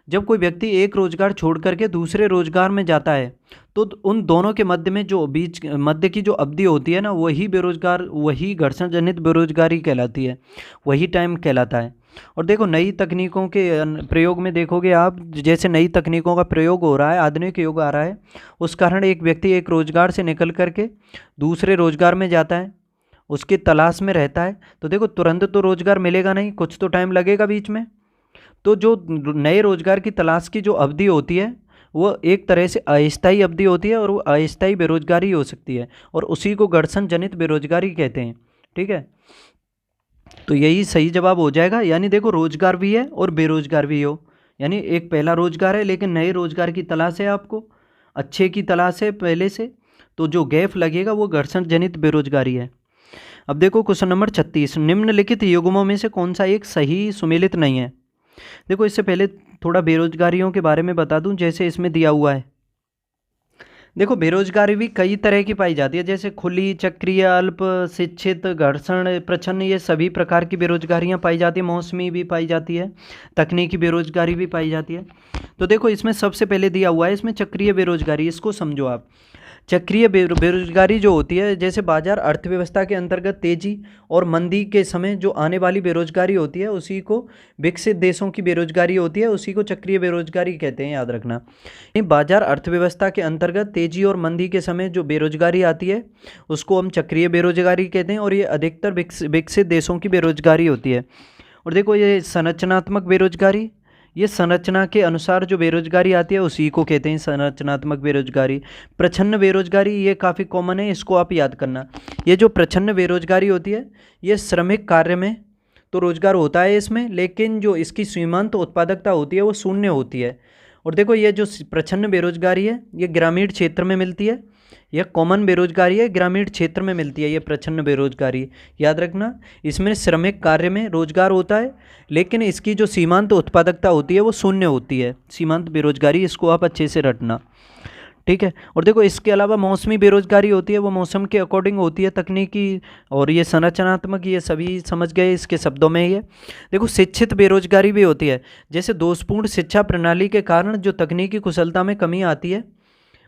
जब कोई व्यक्ति एक रोजगार छोड़ करके दूसरे रोजगार में जाता है तो उन दोनों के मध्य में जो मध्य की जो अवधि होती है ना, वही घर्षण जनित बेरोजगारी कहलाती है, वही टाइम कहलाता है। और देखो नई तकनीकों के प्रयोग में देखोगे आप, जैसे नई तकनीकों का प्रयोग हो रहा है, आधुनिक युग आ रहा है, उस कारण एक व्यक्ति एक रोजगार से निकल करके दूसरे रोजगार में जाता है, उसकी तलाश में रहता है। तो देखो तुरंत तो रोजगार मिलेगा नहीं, कुछ तो टाइम लगेगा बीच में। तो जो नए रोजगार की तलाश की जो अवधि होती है वो एक तरह से अस्थायी अवधि होती है, और वो अस्थायी बेरोजगारी हो सकती है, और उसी को घर्षण जनित बेरोजगारी कहते हैं। ठीक है, तो यही सही जवाब हो जाएगा। यानी देखो रोजगार भी है और बेरोजगार भी हो, यानी एक पहला रोजगार है लेकिन नए रोजगार की तलाश है, आपको अच्छे की तलाश है पहले से, तो जो गैप लगेगा वो घर्षण जनित बेरोजगारी है। अब देखो क्वेश्चन नंबर 36, निम्नलिखित युग्मों में से कौन सा एक सही सुमेलित नहीं है। देखो इससे पहले थोड़ा बेरोजगारियों के बारे में बता दूं, जैसे इसमें दिया हुआ है। देखो बेरोजगारी भी कई तरह की पाई जाती है, जैसे खुली, चक्रीय, अल्प, शिक्षित, घर्षण, प्रच्छन्न, ये सभी प्रकार की बेरोजगारियां पाई जाती है। मौसमी भी पाई जाती है, तकनीकी बेरोजगारी भी पाई जाती है। तो देखो इसमें सबसे पहले दिया हुआ है इसमें चक्रीय बेरोजगारी, इसको समझो आप। चक्रीय बेरोजगारी जो होती है, जैसे बाजार अर्थव्यवस्था के अंतर्गत तेजी और मंदी के समय जो आने वाली बेरोजगारी होती है, उसी को विकसित देशों की बेरोजगारी होती है, उसी को चक्रीय बेरोजगारी कहते हैं, याद रखना। ये बाजार अर्थव्यवस्था के अंतर्गत तेजी और मंदी के समय जो बेरोजगारी आती है उसको हम चक्रीय बेरोजगारी कहते हैं, और ये अधिकतर विकसित देशों की बेरोजगारी होती है। और देखो ये संरचनात्मक बेरोजगारी, ये संरचना के अनुसार जो बेरोजगारी आती है उसी को कहते हैं संरचनात्मक बेरोजगारी। प्रच्छन्न बेरोजगारी ये काफ़ी कॉमन है, इसको आप याद करना। ये जो प्रच्छन्न बेरोजगारी होती है ये श्रमिक कार्य में तो रोजगार होता है इसमें, लेकिन जो इसकी सीमांत उत्पादकता होती है वो शून्य होती है। और देखो ये जो प्रच्छन्न बेरोजगारी है ये ग्रामीण क्षेत्र में मिलती है, यह कॉमन बेरोजगारी है, ग्रामीण क्षेत्र में मिलती है ये प्रच्छन्न बेरोजगारी, याद रखना। इसमें श्रमिक कार्य में रोजगार होता है, लेकिन इसकी जो सीमांत उत्पादकता होती है वो शून्य होती है, सीमांत बेरोजगारी, इसको आप अच्छे से रटना। ठीक है, और देखो इसके अलावा मौसमी बेरोजगारी होती है, वो मौसम के अकॉर्डिंग होती है, तकनीकी और ये संरचनात्मक, ये सभी समझ गए इसके शब्दों में ही है। देखो शिक्षित बेरोजगारी भी होती है, जैसे दोषपूर्ण शिक्षा प्रणाली के कारण जो तकनीकी कुशलता में कमी आती है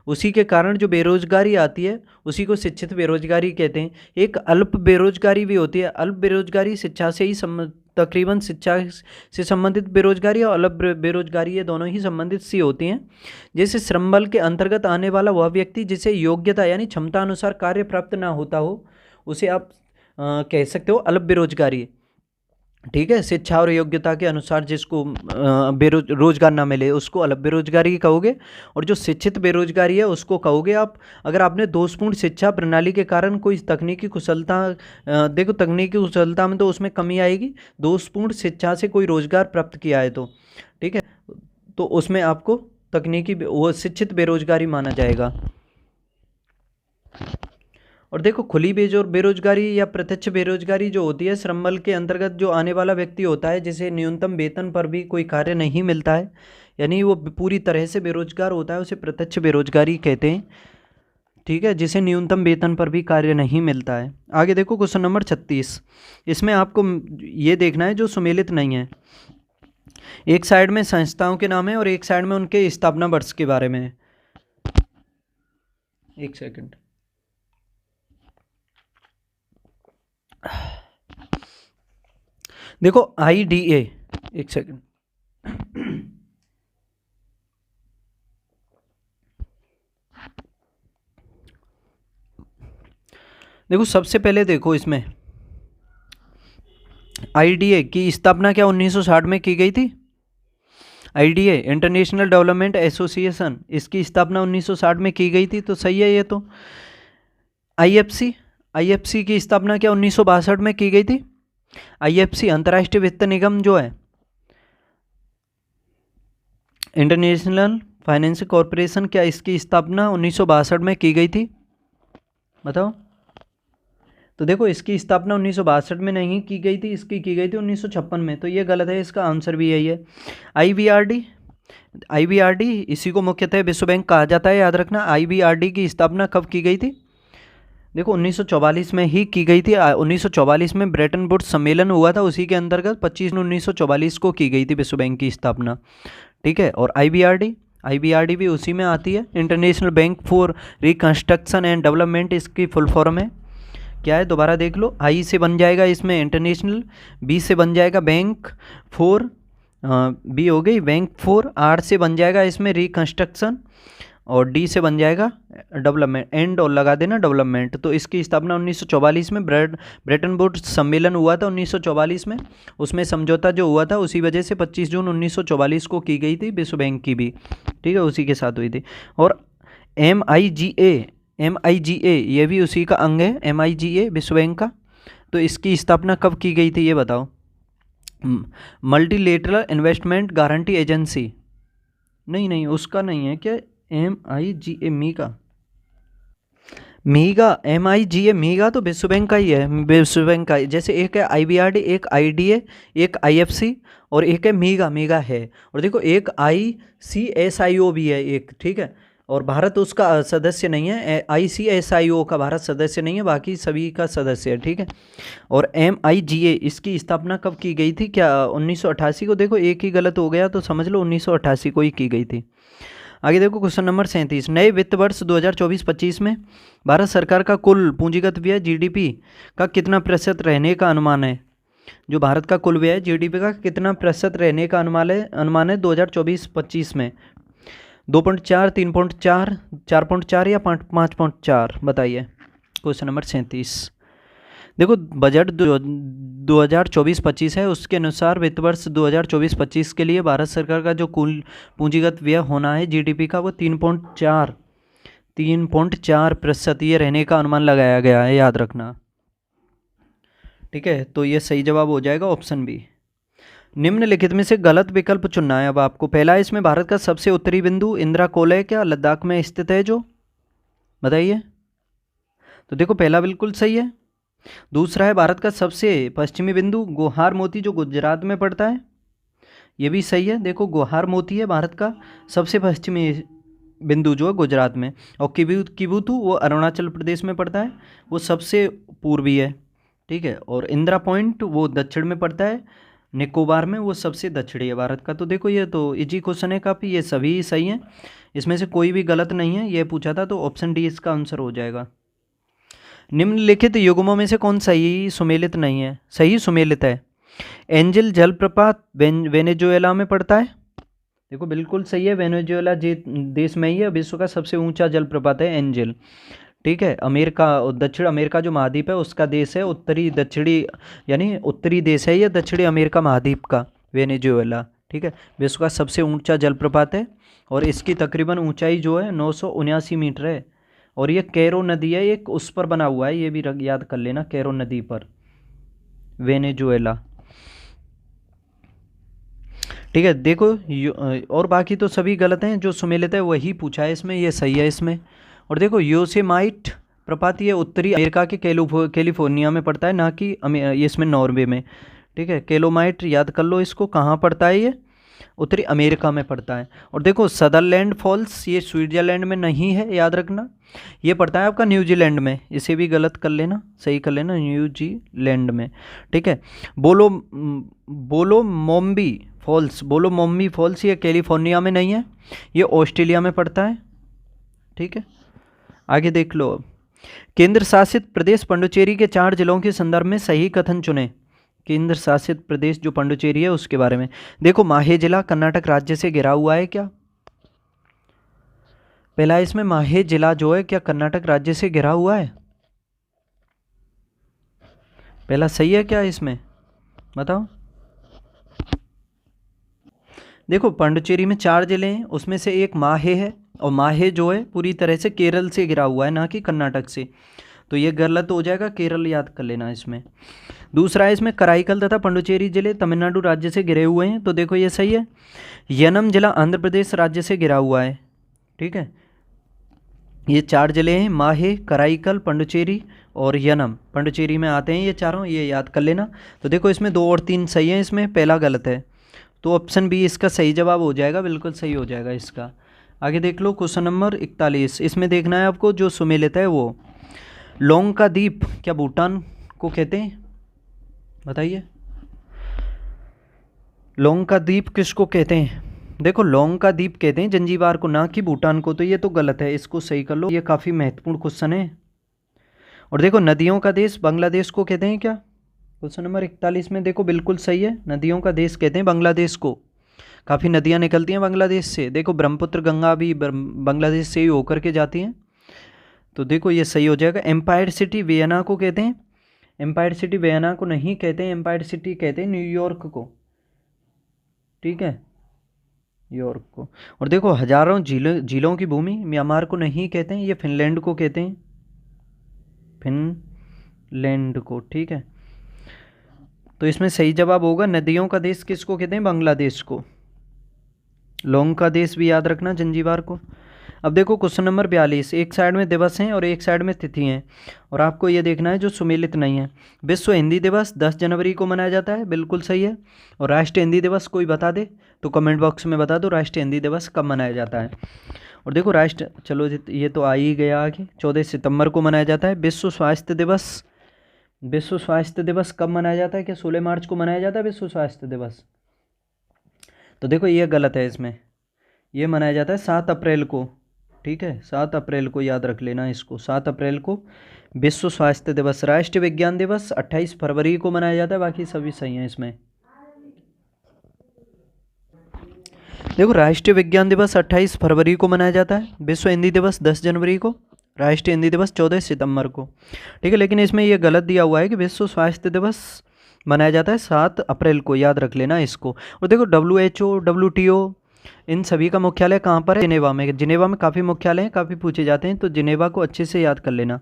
उसी के कारण जो बेरोजगारी आती है उसी को शिक्षित बेरोजगारी कहते हैं। एक अल्प बेरोजगारी भी होती है, अल्प बेरोजगारी शिक्षा से ही तकरीबन शिक्षा से संबंधित बेरोजगारी और अल्प बेरोजगारी ये दोनों ही संबंधित सी होती हैं। जैसे श्रम बल के अंतर्गत आने वाला वह व्यक्ति जिसे योग्यता यानी क्षमता अनुसार कार्य प्राप्त ना होता हो उसे आप कह सकते हो अल्प बेरोजगारी। ठीक है, शिक्षा और योग्यता के अनुसार जिसको रोजगार ना मिले उसको अल्प बेरोजगारी कहोगे, और जो शिक्षित बेरोजगारी है उसको कहोगे आप अगर आपने दोषपूर्ण शिक्षा प्रणाली के कारण कोई तकनीकी कुशलता, देखो तकनीकी कुशलता में तो उसमें कमी आएगी, दोषपूर्ण शिक्षा से कोई रोजगार प्राप्त किया है तो ठीक है, तो उसमें आपको तकनीकी वो शिक्षित बेरोजगारी माना जाएगा। और देखो खुली बेरोजगारी या प्रत्यक्ष बेरोजगारी जो होती है, श्रम बल के अंतर्गत जो आने वाला व्यक्ति होता है जिसे न्यूनतम वेतन पर भी कोई कार्य नहीं मिलता है, यानी वो पूरी तरह से बेरोजगार होता है, उसे प्रत्यक्ष बेरोजगारी कहते हैं। ठीक है, जिसे न्यूनतम वेतन पर भी कार्य नहीं मिलता है। आगे देखो क्वेश्चन नंबर 36, इसमें आपको ये देखना है जो सुमेलित नहीं है। एक साइड में संस्थाओं के नाम है और एक साइड में उनके स्थापना वर्ष के बारे में है। एक सेकंड, देखो IDA, एक सेकंड, देखो सबसे पहले देखो इसमें IDA की स्थापना क्या 1960 में की गई थी। IDA इंटरनेशनल डेवलपमेंट एसोसिएशन, इसकी स्थापना 1960 में की गई थी, तो सही है ये तो। IFC की स्थापना क्या 1962 में की गई थी। IFC अंतर्राष्ट्रीय वित्त निगम जो है, इंटरनेशनल फाइनेंस कॉरपोरेशन, क्या इसकी स्थापना 1962 में की गई थी, बताओ। तो देखो इसकी स्थापना 1962 में नहीं की गई थी, इसकी की गई थी 1956 में, तो ये गलत है, इसका आंसर भी यही है। IBRD इसी को मुख्यतः विश्व बैंक कहा जाता है, याद रखना। IBRD की स्थापना कब की गई थी, देखो 1944 में ही की गई थी। 1944 में ब्रेटन वुड्स सम्मेलन हुआ था, उसी के अंतर्गत 25 जून 1944 को की गई थी विश्व बैंक की स्थापना। ठीक है, और IBRD भी उसी में आती है, international bank for reconstruction and development इसकी फुल फॉर्म है। क्या है दोबारा देख लो। आई से बन जाएगा इसमें इंटरनेशनल, बी से बन जाएगा बैंक 4, बी हो गई बैंक 4, आर से बन जाएगा इसमें रिकंस्ट्रक्शन, और डी से बन जाएगा डेवलपमेंट, एंड और लगा देना डेवलपमेंट। तो इसकी स्थापना 1944 में ब्रेटन वुड्स सम्मेलन हुआ था 1944 में, उसमें समझौता जो हुआ था उसी वजह से 25 जून 1944 को की गई थी विश्व बैंक की भी, ठीक है, उसी के साथ हुई थी। और MIGA ये भी उसी का अंग है, MIGA विश्व बैंक का। तो इसकी स्थापना कब की गई थी ये बताओ। मल्टीलेटरल इन्वेस्टमेंट गारंटी एजेंसी, नहीं उसका नहीं है क्या, MIGA MIGA मीगा तो विश्व बैंक का ही है, विश्व बैंक का। जैसे एक है IBRD, एक IDA, एक IFC और एक है मीगा है। और देखो एक ICSIO भी है एक, ठीक है, और भारत उसका सदस्य नहीं है, ICSIO का भारत सदस्य नहीं है, बाकी सभी का सदस्य है, ठीक है। और MIGA इसकी स्थापना कब की गई थी, क्या 1988 को। देखो एक ही गलत हो गया तो समझ लो 1988 को ही की गई थी। आगे देखो क्वेश्चन नंबर 37, नए वित्त वर्ष 2024-25 में भारत सरकार का कुल पूंजीगत व्यय GDP का कितना प्रतिशत रहने का अनुमान है। जो भारत का कुल व्यय GDP का कितना प्रतिशत रहने का अनुमान है 2024-25 में, 2.4, 3.4, 4.4 या 5.4 बताइए। क्वेश्चन नंबर 37, देखो बजट 2024-25 है, उसके अनुसार वित्त वर्ष 2024-25 के लिए भारत सरकार का जो कुल पूंजीगत व्यय होना है GDP का वो 3.4% ये रहने का अनुमान लगाया गया है, याद रखना, ठीक है। तो ये सही जवाब हो जाएगा ऑप्शन बी। निम्नलिखित में से गलत विकल्प चुनना है अब आपको। पहला इसमें भारत का सबसे उत्तरी बिंदु इंदिरा कोल है क्या, लद्दाख में स्थित है जो, बताइए। तो देखो पहला बिल्कुल सही है। दूसरा है भारत का सबसे पश्चिमी बिंदु गोहार मोती जो गुजरात में पड़ता है, ये भी सही है। देखो गोहार मोती है भारत का सबसे पश्चिमी बिंदु जो है गुजरात में, और किबुतु वो अरुणाचल प्रदेश में पड़ता है, वो सबसे पूर्वी है, ठीक है। और इंदिरा पॉइंट वो दक्षिण में पड़ता है, निकोबार में वो सबसे दक्षिणी है भारत का। तो देखो ये तो इजी क्वेश्चन है काफ़ी, ये सभी सही हैं, इसमें से कोई भी गलत नहीं है, ये पूछा था तो ऑप्शन डी इसका आंसर हो जाएगा। निम्नलिखित युग्मों में से कौन सही सुमेलित नहीं है, सही सुमेलित है। एंजल जलप्रपात वेनेजुएला में पड़ता है, देखो बिल्कुल सही है, वेनेजुएला देश में ही है, विश्व का सबसे ऊंचा जलप्रपात है एंजल, ठीक है। अमेरिका, दक्षिण अमेरिका जो महाद्वीप है उसका देश है, उत्तरी दक्षिणी यानी उत्तरी देश है ये दक्षिणी अमेरिका महाद्वीप का वेनेजुएला, ठीक है। विश्व का सबसे ऊंचा जलप्रपात है और इसकी तकरीबन ऊंचाई जो है 979 मीटर है, और ये कैरो नदी है एक, उस पर बना हुआ है, ये भी याद कर लेना, कैरो नदी पर वेनेजुएला, ठीक है। देखो और बाकी तो सभी गलत हैं, जो सुमेलित है वही पूछा है इसमें, ये सही है इसमें। और देखो योसेमाइट प्रपात ये उत्तरी अमेरिका के कैलिफोर्निया में पड़ता है, ना कि ये इसमें नॉर्वे में, ठीक है। कैलोमाइट याद कर लो इसको, कहाँ पड़ता है ये, उत्तरी अमेरिका में पड़ता है। और देखो सदरलैंड फॉल्स ये स्विट्जरलैंड में नहीं है, याद रखना, ये पड़ता है आपका न्यूजीलैंड में, इसे भी गलत कर लेना, सही कर लेना, न्यूजीलैंड में, ठीक है। बोलोमोम्बी फॉल्स ये कैलिफोर्निया में नहीं है, ये ऑस्ट्रेलिया में पड़ता है, ठीक है। आगे देख लो, केंद्र शासित प्रदेश पुडुचेरी के 4 जिलों के संदर्भ में सही कथन चुने। केंद्र शासित प्रदेश जो पुडुचेरी है उसके बारे में देखो, माहे जिला कर्नाटक राज्य से घिरा हुआ है क्या, पहला इसमें माहे जिला जो है क्या कर्नाटक राज्य से घिरा हुआ है, पहला सही है क्या इसमें, बताओ। देखो पुडुचेरी में 4 जिले हैं, उसमें से एक माहे है, और माहे जो है पूरी तरह से केरल से घिरा हुआ है, ना कि कर्नाटक से, तो ये गलत हो जाएगा, केरल याद कर लेना इसमें। दूसरा है इसमें कराईकल तथा पुडुचेरी जिले तमिलनाडु राज्य से घिरे हुए हैं, तो देखो ये सही है। यनम जिला आंध्र प्रदेश राज्य से घिरा हुआ है, ठीक है। ये 4 जिले हैं, माहे, कराईकल, पुडुचेरी और यनम, पुडुचेरी में आते हैं ये चारों, ये याद कर लेना। तो देखो इसमें 2 और 3 सही हैं, इसमें पहला गलत है, तो ऑप्शन बी इसका सही जवाब हो जाएगा, बिल्कुल सही हो जाएगा इसका। आगे देख लो क्वेश्चन नंबर 41, इसमें देखना है आपको जो सुमेलित है वो, लोंग का द्वीप क्या भूटान को कहते हैं, बताइए। लोंग का द्वीप किसको कहते हैं, देखो लोंग का द्वीप कहते हैं जंजीबार को, ना कि भूटान को, तो ये तो गलत है, इसको सही कर लो, ये काफ़ी महत्वपूर्ण क्वेश्चन है। और देखो नदियों का देश बांग्लादेश को कहते हैं क्या? क्वेश्चन नंबर 41 में देखो बिल्कुल सही है, नदियों का देश कहते हैं बांग्लादेश को। काफ़ी नदियाँ निकलती हैं बांग्लादेश से, देखो ब्रह्मपुत्र गंगा भी बांग्लादेश से ही होकर के जाती हैं। तो देखो ये सही हो जाएगा। एम्पायर सिटी वियना को कहते हैं, एम्पायर सिटी वियना को नहीं कहते हैं, एम्पायर सिटी कहते हैं न्यूयॉर्क को, ठीक है, न्यूयॉर्क को। और देखो हजारों झीलों की भूमि म्यांमार को नहीं कहते हैं, ये फिनलैंड को कहते हैं, फिनलैंड को, ठीक है। तो इसमें सही जवाब होगा नदियों का देश किसको कहते हैं? बांग्लादेश को। लौंग का देश भी याद रखना, जंजीबार को। अब देखो क्वेश्चन नंबर 42, एक साइड में दिवस हैं और एक साइड में तिथि हैं, और आपको ये देखना है जो सुमेलित नहीं है। विश्व हिंदी दिवस 10 जनवरी को मनाया जाता है, बिल्कुल सही है। और राष्ट्रीय हिंदी दिवस कोई बता दे तो कमेंट बॉक्स में बता दो राष्ट्रीय हिंदी दिवस कब मनाया जाता है। और देखो चलो ये तो आ ही गया आगे, 14 सितंबर को मनाया जाता है। विश्व स्वास्थ्य दिवस, विश्व स्वास्थ्य दिवस कब मनाया जाता है? क्या 16 मार्च को मनाया जाता है विश्व स्वास्थ्य दिवस? तो देखो ये गलत है, इसमें ये मनाया जाता है 7 अप्रैल को, ठीक है, 7 अप्रैल को याद रख लेना इसको, 7 अप्रैल को विश्व स्वास्थ्य दिवस। राष्ट्रीय विज्ञान दिवस 28 फरवरी को मनाया जाता है, बाकी सभी सही हैं इसमें। देखो राष्ट्रीय विज्ञान दिवस 28 फरवरी को मनाया जाता है, विश्व हिंदी दिवस 10 जनवरी को, राष्ट्रीय हिंदी दिवस 14 सितंबर को, ठीक है। लेकिन इसमें यह गलत दिया हुआ है कि विश्व स्वास्थ्य दिवस मनाया जाता है 7 अप्रैल को, याद रख लेना इसको। और देखो WHO, WTO इन सभी का मुख्यालय कहाँ पर है? जिनेवा में। जिनेवा में काफ़ी मुख्यालय हैं, काफ़ी पूछे जाते हैं, तो जिनेवा को अच्छे से याद कर लेना।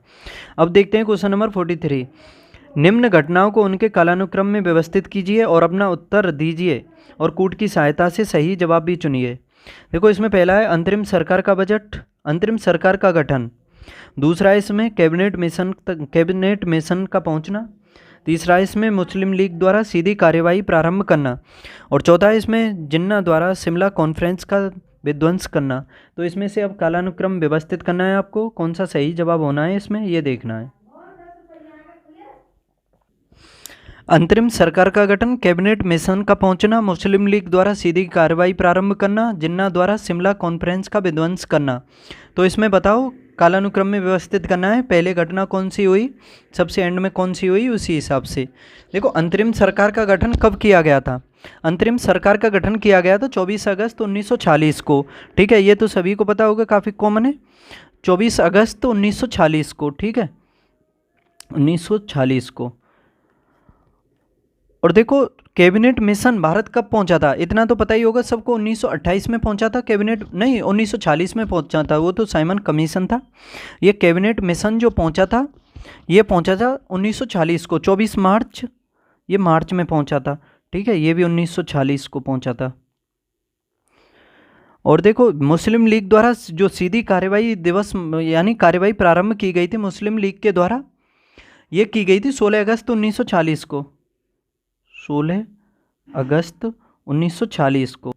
अब देखते हैं क्वेश्चन नंबर 43, निम्न घटनाओं को उनके कालानुक्रम में व्यवस्थित कीजिए और अपना उत्तर दीजिए और कूट की सहायता से सही जवाब भी चुनिए। देखो इसमें पहला है अंतरिम सरकार का बजट, अंतरिम सरकार का गठन। दूसरा है इसमें कैबिनेट मिशन का पहुंचना। तीसरा है इसमें मुस्लिम लीग द्वारा सीधी कार्यवाही प्रारंभ करना। और चौथा है इसमें जिन्ना द्वारा शिमला कॉन्फ्रेंस का विध्वंस करना। तो इसमें से अब कालानुक्रम व्यवस्थित करना है आपको, कौन सा सही जवाब होना है इसमें ये देखना है। अंतरिम सरकार का गठन, कैबिनेट मिशन का पहुंचना, मुस्लिम लीग द्वारा सीधी कार्रवाई प्रारंभ करना, जिन्ना द्वारा शिमला कॉन्फ्रेंस का विध्वंस करना। तो इसमें बताओ कालानुक्रम में व्यवस्थित करना है, पहले घटना कौन सी हुई, सबसे एंड में कौन सी हुई, उसी हिसाब से। देखो अंतरिम सरकार का गठन कब किया गया था? अंतरिम सरकार का गठन किया गया था 24 अगस्त 1946 को, ठीक है, ये तो सभी को पता होगा, काफ़ी कॉमन है, 24 अगस्त 1946 को, ठीक है, 1946 को। और देखो कैबिनेट मिशन भारत कब पहुंचा था? इतना तो पता ही होगा सबको, 1928 में पहुंचा था कैबिनेट, नहीं 1940 में पहुंचा था, वो तो साइमन कमीशन था। ये कैबिनेट मिशन जो पहुंचा था ये पहुंचा था 1940 को, 24 मार्च, ये मार्च में पहुंचा था, ठीक है, ये भी 1940 को पहुंचा था। और देखो मुस्लिम लीग द्वारा जो सीधी कार्यवाही दिवस यानी कार्यवाही प्रारंभ की गई थी मुस्लिम लीग के द्वारा, ये की गई थी 16 अगस्त 1940 को, 16 अगस्त 1940 को,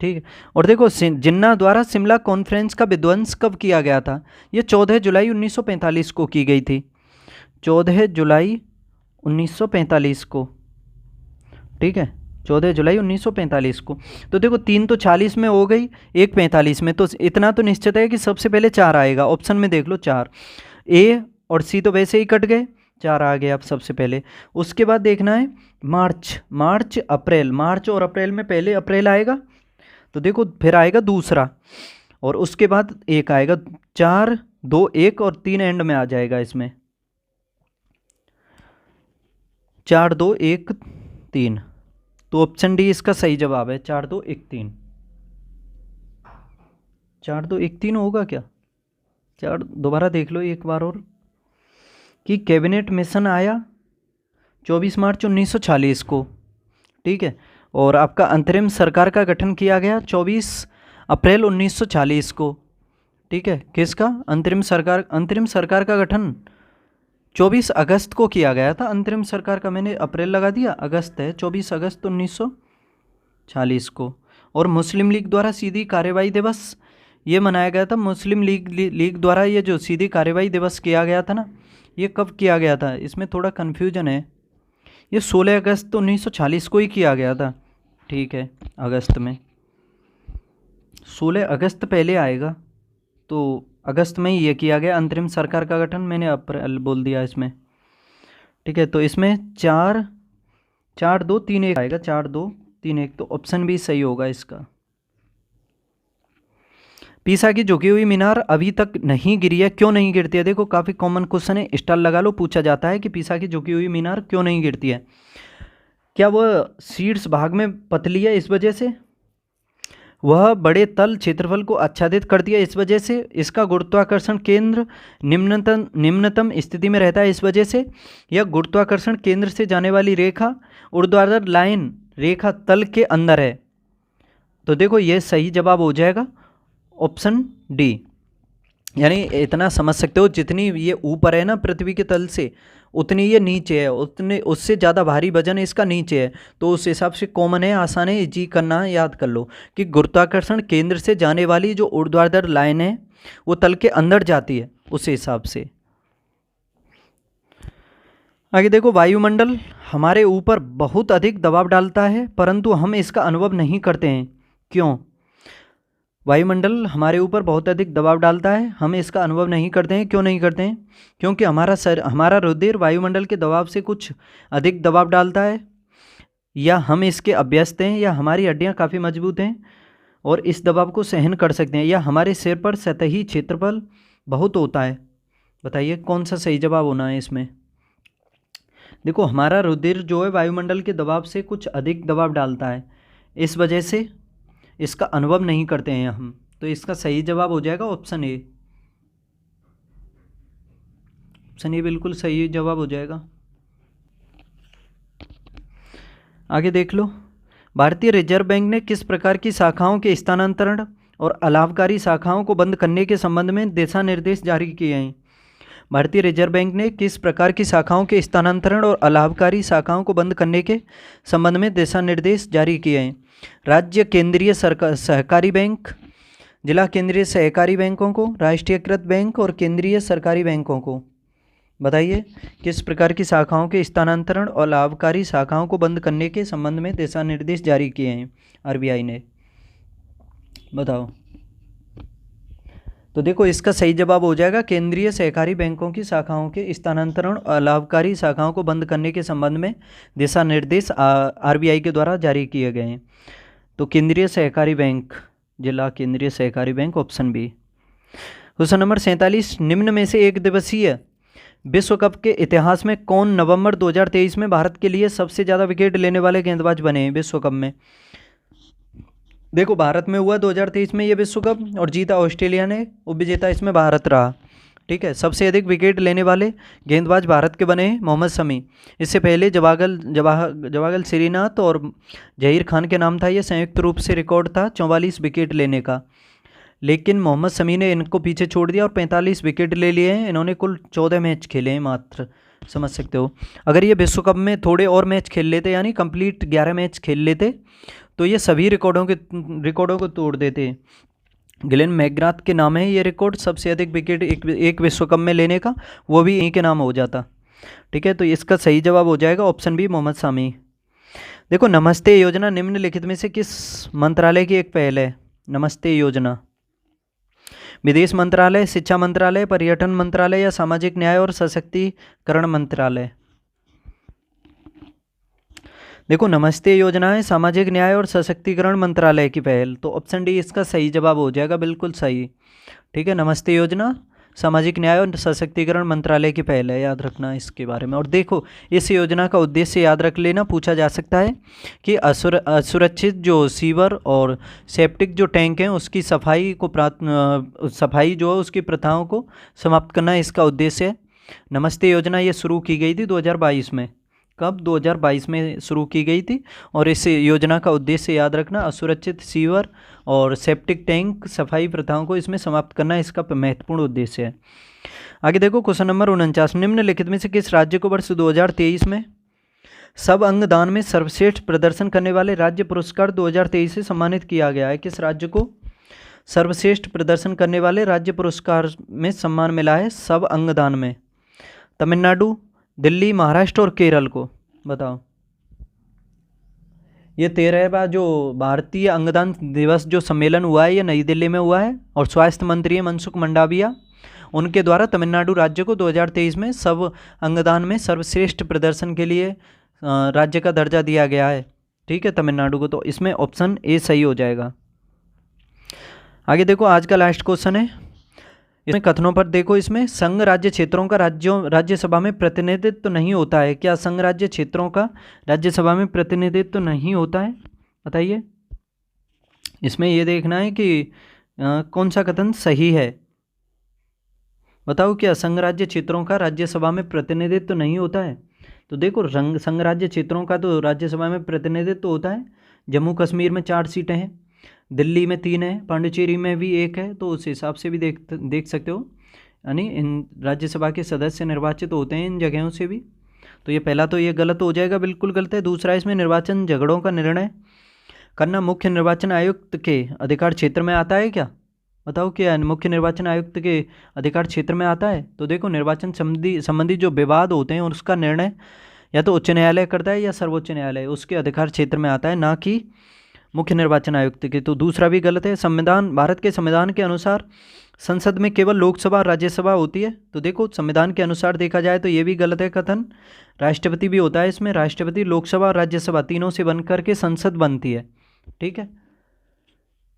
ठीक है। और देखो जिन्ना द्वारा शिमला कॉन्फ्रेंस का विध्वंस कब किया गया था? ये 14 जुलाई 1945 को की गई थी, 14 जुलाई 1945 को, ठीक है, 14 जुलाई 1945 को। तो देखो 3 तो 40 में हो गई, 1 45 में, तो इतना तो निश्चित है कि सबसे पहले 4 आएगा, ऑप्शन में देख लो 4, ए और सी तो वैसे ही कट गए, 4 आ गए अब सबसे पहले। उसके बाद देखना है मार्च अप्रैल, मार्च और अप्रैल में पहले अप्रैल आएगा, तो देखो फिर आएगा दूसरा, और उसके बाद एक आएगा, 4 2 1 और 3 एंड में आ जाएगा इसमें, 4 2 1 3, तो ऑप्शन डी इसका सही जवाब है, 4 2 1 3, 4 2 1 3 होगा क्या? 4 दोबारा देख लो एक बार और, कि कैबिनेट मिशन आया 24 मार्च 1940 को, ठीक है, और आपका अंतरिम सरकार का गठन किया गया 24 अप्रैल 1940 को, ठीक है, किसका? अंतरिम सरकार का गठन 24 अगस्त को किया गया था, अंतरिम सरकार का मैंने अप्रैल लगा दिया, अगस्त है, 24 अगस्त 1940 को। और मुस्लिम लीग द्वारा सीधी कार्यवाही दिवस ये मनाया गया था, मुस्लिम लीग द्वारा ये जो सीधी कार्यवाही दिवस किया गया था ना, ये कब किया गया था? इसमें थोड़ा कन्फ्यूजन है, ये 16 अगस्त 1940 को ही किया गया था, ठीक है, अगस्त में, 16 अगस्त पहले आएगा, तो अगस्त में ये किया गया अंतरिम सरकार का गठन, मैंने अप्रैल बोल दिया इसमें। ठीक है, तो इसमें 4-4-2-3-1 आएगा, 4-2-3-1, तो ऑप्शन बी सही होगा इसका। पीसा की झुकी हुई मीनार अभी तक नहीं गिरी है, क्यों नहीं गिरती है? देखो काफ़ी कॉमन क्वेश्चन है, स्टार लगा लो, पूछा जाता है कि पीसा की झुकी हुई मीनार क्यों नहीं गिरती है। क्या वह शीर्ष भाग में पतली है इस वजह से? वह बड़े तल क्षेत्रफल को आच्छादित करती है इस वजह से? इसका गुरुत्वाकर्षण केंद्र निम्नतम स्थिति में रहता है इस वजह से? या गुरुत्वाकर्षण केंद्र से जाने वाली रेखा ऊर्ध्वाधर लाइन रेखा तल के अंदर है? तो देखो ये सही जवाब हो जाएगा ऑप्शन डी। यानी इतना समझ सकते हो, जितनी ये ऊपर है ना पृथ्वी के तल से, उतनी ये नीचे है, उतने उससे ज़्यादा भारी वजन इसका नीचे है। तो उस हिसाब से कॉमन है, आसान है, जी करना याद कर लो कि गुरुत्वाकर्षण केंद्र से जाने वाली जो ऊर्ध्वाधर लाइन है वो तल के अंदर जाती है, उस हिसाब से। आगे देखो, वायुमंडल हमारे ऊपर बहुत अधिक दबाव डालता है परंतु हम इसका अनुभव नहीं करते हैं, क्यों? वायुमंडल हमारे ऊपर बहुत अधिक दबाव डालता है, हम इसका अनुभव नहीं करते हैं, क्यों नहीं करते हैं? क्योंकि हमारा रुधिर वायुमंडल के दबाव से कुछ अधिक दबाव डालता है, या हम इसके अभ्यस्त हैं, या हमारी हड्डियां काफ़ी मजबूत हैं और इस दबाव को सहन कर सकते हैं, या हमारे सिर पर सतही क्षेत्रफल बहुत होता है। बताइए कौन सा सही जवाब होना है इसमें? देखो हमारा रुधिर जो है वायुमंडल के दबाव से कुछ अधिक दबाव डालता है, इस वजह से इसका अनुभव नहीं करते हैं हम। तो इसका सही जवाब हो जाएगा ऑप्शन ए। ऑप्शन ए बिल्कुल सही जवाब हो जाएगा। आगे देख लो, भारतीय रिजर्व बैंक ने किस प्रकार की शाखाओं के स्थानांतरण और अलाभकारी शाखाओं को बंद करने के संबंध में दिशा निर्देश जारी किए हैं? भारतीय रिजर्व बैंक ने किस प्रकार की शाखाओं के स्थानांतरण और अलाभकारी शाखाओं को बंद करने के संबंध में दिशा निर्देश जारी किए हैं? राज्य केंद्रीय सहकारी बैंक, जिला केंद्रीय सहकारी बैंकों को, राष्ट्रीयकृत बैंक और केंद्रीय सरकारी बैंकों को। बताइए किस प्रकार की शाखाओं के स्थानांतरण और लाभकारी शाखाओं को बंद करने के संबंध में दिशा निर्देश जारी किए हैं आरबीआई ने? बताओ। तो देखो इसका सही जवाब हो जाएगा केंद्रीय सहकारी बैंकों की शाखाओं के स्थानांतरण और लाभकारी शाखाओं को बंद करने के संबंध में दिशा निर्देश आरबीआई के द्वारा जारी किए गए हैं। तो केंद्रीय सहकारी बैंक, जिला केंद्रीय सहकारी bank, option B. Question number 47, निम्न में से एक दिवसीय विश्व कप के इतिहास में कौन नवंबर 2023 में भारत के लिए सबसे ज़्यादा विकेट लेने वाले गेंदबाज बने हैं विश्व कप में? देखो भारत में हुआ 2023 में ये विश्व कप और जीता ऑस्ट्रेलिया ने, उपविजेता इसमें भारत रहा। ठीक है, सबसे अधिक विकेट लेने वाले गेंदबाज भारत के बने हैं मोहम्मद शमी। इससे पहले जवागल श्रीनाथ और जहीर खान के नाम था, ये संयुक्त रूप से रिकॉर्ड था 44 विकेट लेने का, लेकिन मोहम्मद शमी ने इनको पीछे छोड़ दिया और 45 विकेट ले लिए हैं। इन्होंने कुल 14 मैच खेले हैं मात्र, समझ सकते हो। अगर ये विश्व कप में थोड़े और मैच खेल लेते, यानी कंप्लीट 11 मैच खेल लेते, तो ये सभी रिकॉर्डों को तोड़ देते। ग्लेन मैकग्राथ के नाम है ये रिकॉर्ड, सबसे अधिक विकेट एक विश्व कप में लेने का, वो भी इन्हीं के नाम हो जाता। ठीक है, तो इसका सही जवाब हो जाएगा ऑप्शन बी, मोहम्मद शमी। देखो नमस्ते योजना निम्नलिखित में से किस मंत्रालय की एक पहल है? नमस्ते योजना विदेश मंत्रालय, शिक्षा मंत्रालय, पर्यटन मंत्रालय या सामाजिक न्याय और सशक्तिकरण मंत्रालय? देखो नमस्ते योजना है सामाजिक न्याय और सशक्तिकरण मंत्रालय की पहल, तो ऑप्शन डी इसका सही जवाब हो जाएगा, बिल्कुल सही। ठीक है, नमस्ते योजना सामाजिक न्याय और सशक्तिकरण मंत्रालय की पहल है, याद रखना इसके बारे में। और देखो इस योजना का उद्देश्य याद रख लेना, पूछा जा सकता है कि असुरक्षित जो सीवर और सेप्टिक जो टैंक हैं उसकी सफाई जो है उसकी प्रथाओं को समाप्त करना इसका उद्देश्य है। नमस्ते योजना ये शुरू की गई थी 2022 में। कब? 2022 में शुरू की गई थी। और इस योजना का उद्देश्य याद रखना, असुरक्षित सीवर और सेप्टिक टैंक सफाई प्रथाओं को इसमें समाप्त करना इसका महत्वपूर्ण उद्देश्य है। आगे देखो क्वेश्चन नंबर 49, निम्नलिखित में से किस राज्य को वर्ष 2023 में सब अंगदान में सर्वश्रेष्ठ प्रदर्शन करने वाले राज्य पुरस्कार 2023 से सम्मानित किया गया है? किस राज्य को सर्वश्रेष्ठ प्रदर्शन करने वाले राज्य पुरस्कार में सम्मान मिला है सब अंगदान में? तमिलनाडु, दिल्ली, महाराष्ट्र और केरल को? बताओ। ये 13वां जो भारतीय अंगदान दिवस जो सम्मेलन हुआ है ये नई दिल्ली में हुआ है, और स्वास्थ्य मंत्री मनसुख मंडाविया, उनके द्वारा तमिलनाडु राज्य को 2023 में सब अंगदान में सर्वश्रेष्ठ प्रदर्शन के लिए राज्य का दर्जा दिया गया है। ठीक है, तमिलनाडु को। तो इसमें ऑप्शन ए सही हो जाएगा। आगे देखो, आज का लास्ट क्वेश्चन है, इसमें कथनों पर देखो। इसमें संघ राज्य क्षेत्रों का राज्यसभा में प्रतिनिधित्व नहीं होता है। क्या संघ राज्य क्षेत्रों का राज्यसभा में प्रतिनिधित्व नहीं होता है? बताइए। इसमें ये देखना है कि कौन सा कथन सही है। बताओ, क्या संघ राज्य क्षेत्रों का राज्यसभा में प्रतिनिधित्व नहीं होता है? तो देखो, संघ राज्य क्षेत्रों का तो राज्यसभा में प्रतिनिधित्व होता है। जम्मू कश्मीर में 4 सीटें हैं, दिल्ली में 3 है, पांडिचेरी में भी 1 है। तो उस हिसाब से भी देख सकते हो, यानी इन राज्यसभा के सदस्य निर्वाचित होते हैं इन जगहों से भी। तो ये पहला तो ये गलत हो जाएगा, बिल्कुल गलत है। दूसरा, इसमें निर्वाचन झगड़ों का निर्णय करना मुख्य निर्वाचन आयुक्त के अधिकार क्षेत्र में आता है क्या? बताओ, क्या मुख्य निर्वाचन आयुक्त के अधिकार क्षेत्र में आता है? तो देखो, निर्वाचन संबंधी जो विवाद होते हैं उसका निर्णय या तो उच्च न्यायालय करता है या सर्वोच्च न्यायालय, उसके अधिकार क्षेत्र में आता है, ना कि मुख्य निर्वाचन आयुक्त के। तो दूसरा भी गलत है। भारत के संविधान के अनुसार संसद में केवल लोकसभा और राज्यसभा होती है। तो देखो, संविधान के अनुसार देखा जाए तो ये भी गलत है कथन। राष्ट्रपति भी होता है इसमें, राष्ट्रपति, लोकसभा और राज्यसभा तीनों से बनकर के संसद बनती है। ठीक है,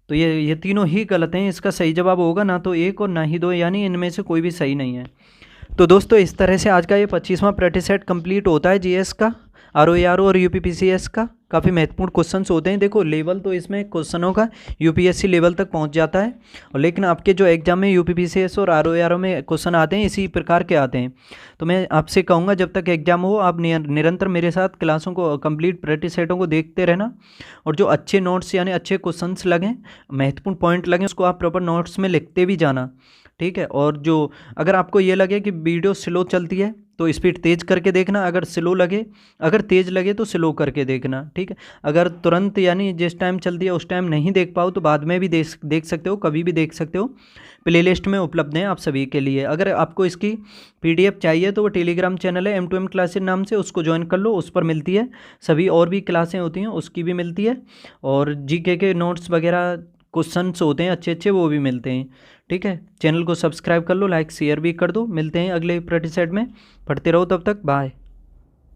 तो ये तीनों ही गलत हैं। इसका सही जवाब होगा ना तो 1 और ना ही 2, यानी इनमें से कोई भी सही नहीं है। तो दोस्तों, इस तरह से आज का ये 25वां प्रैक्टिस सेट कंप्लीट होता है जीएस का, आरओ और यूपीपीसीएस का। काफ़ी महत्वपूर्ण क्वेश्चंस होते हैं। देखो, लेवल तो इसमें क्वेश्चनों का यूपीएससी लेवल तक पहुंच जाता है, और लेकिन आपके जो एग्जाम में यूपीपीसीएस और आरओ में क्वेश्चन आते हैं इसी प्रकार के आते हैं। तो मैं आपसे कहूँगा, जब तक एग्जाम हो आप निरंतर मेरे साथ क्लासों को, कंप्लीट प्रैक्टिस सेटों को देखते रहना, और जो अच्छे नोट्स यानी अच्छे क्वेश्चंस लगें, महत्वपूर्ण पॉइंट लगें, उसको आप प्रॉपर नोट्स में लिखते भी जाना। ठीक है, और जो अगर आपको ये लगे कि वीडियो स्लो चलती है तो स्पीड तेज़ करके देखना, अगर तेज़ लगे तो स्लो करके देखना। ठीक है, अगर तुरंत यानी जिस टाइम चलती है उस टाइम नहीं देख पाओ तो बाद में भी देख सकते हो, कभी भी देख सकते हो। प्लेलिस्ट में उपलब्ध हैं आप सभी के लिए। अगर आपको इसकी पीडीएफ चाहिए तो वो टेलीग्राम चैनल है M2M क्लासेस नाम से, उसको ज्वाइन कर लो, उस पर मिलती है। सभी और भी क्लासें होती हैं उसकी भी मिलती है, और जीके के नोट्स वगैरह क्वेश्चंस होते हैं अच्छे वो भी मिलते हैं। ठीक है, चैनल को सब्सक्राइब कर लो, लाइक शेयर भी कर दो। मिलते हैं अगले प्रैक्टिस सेट में, पढ़ते रहो, तब तक बाय।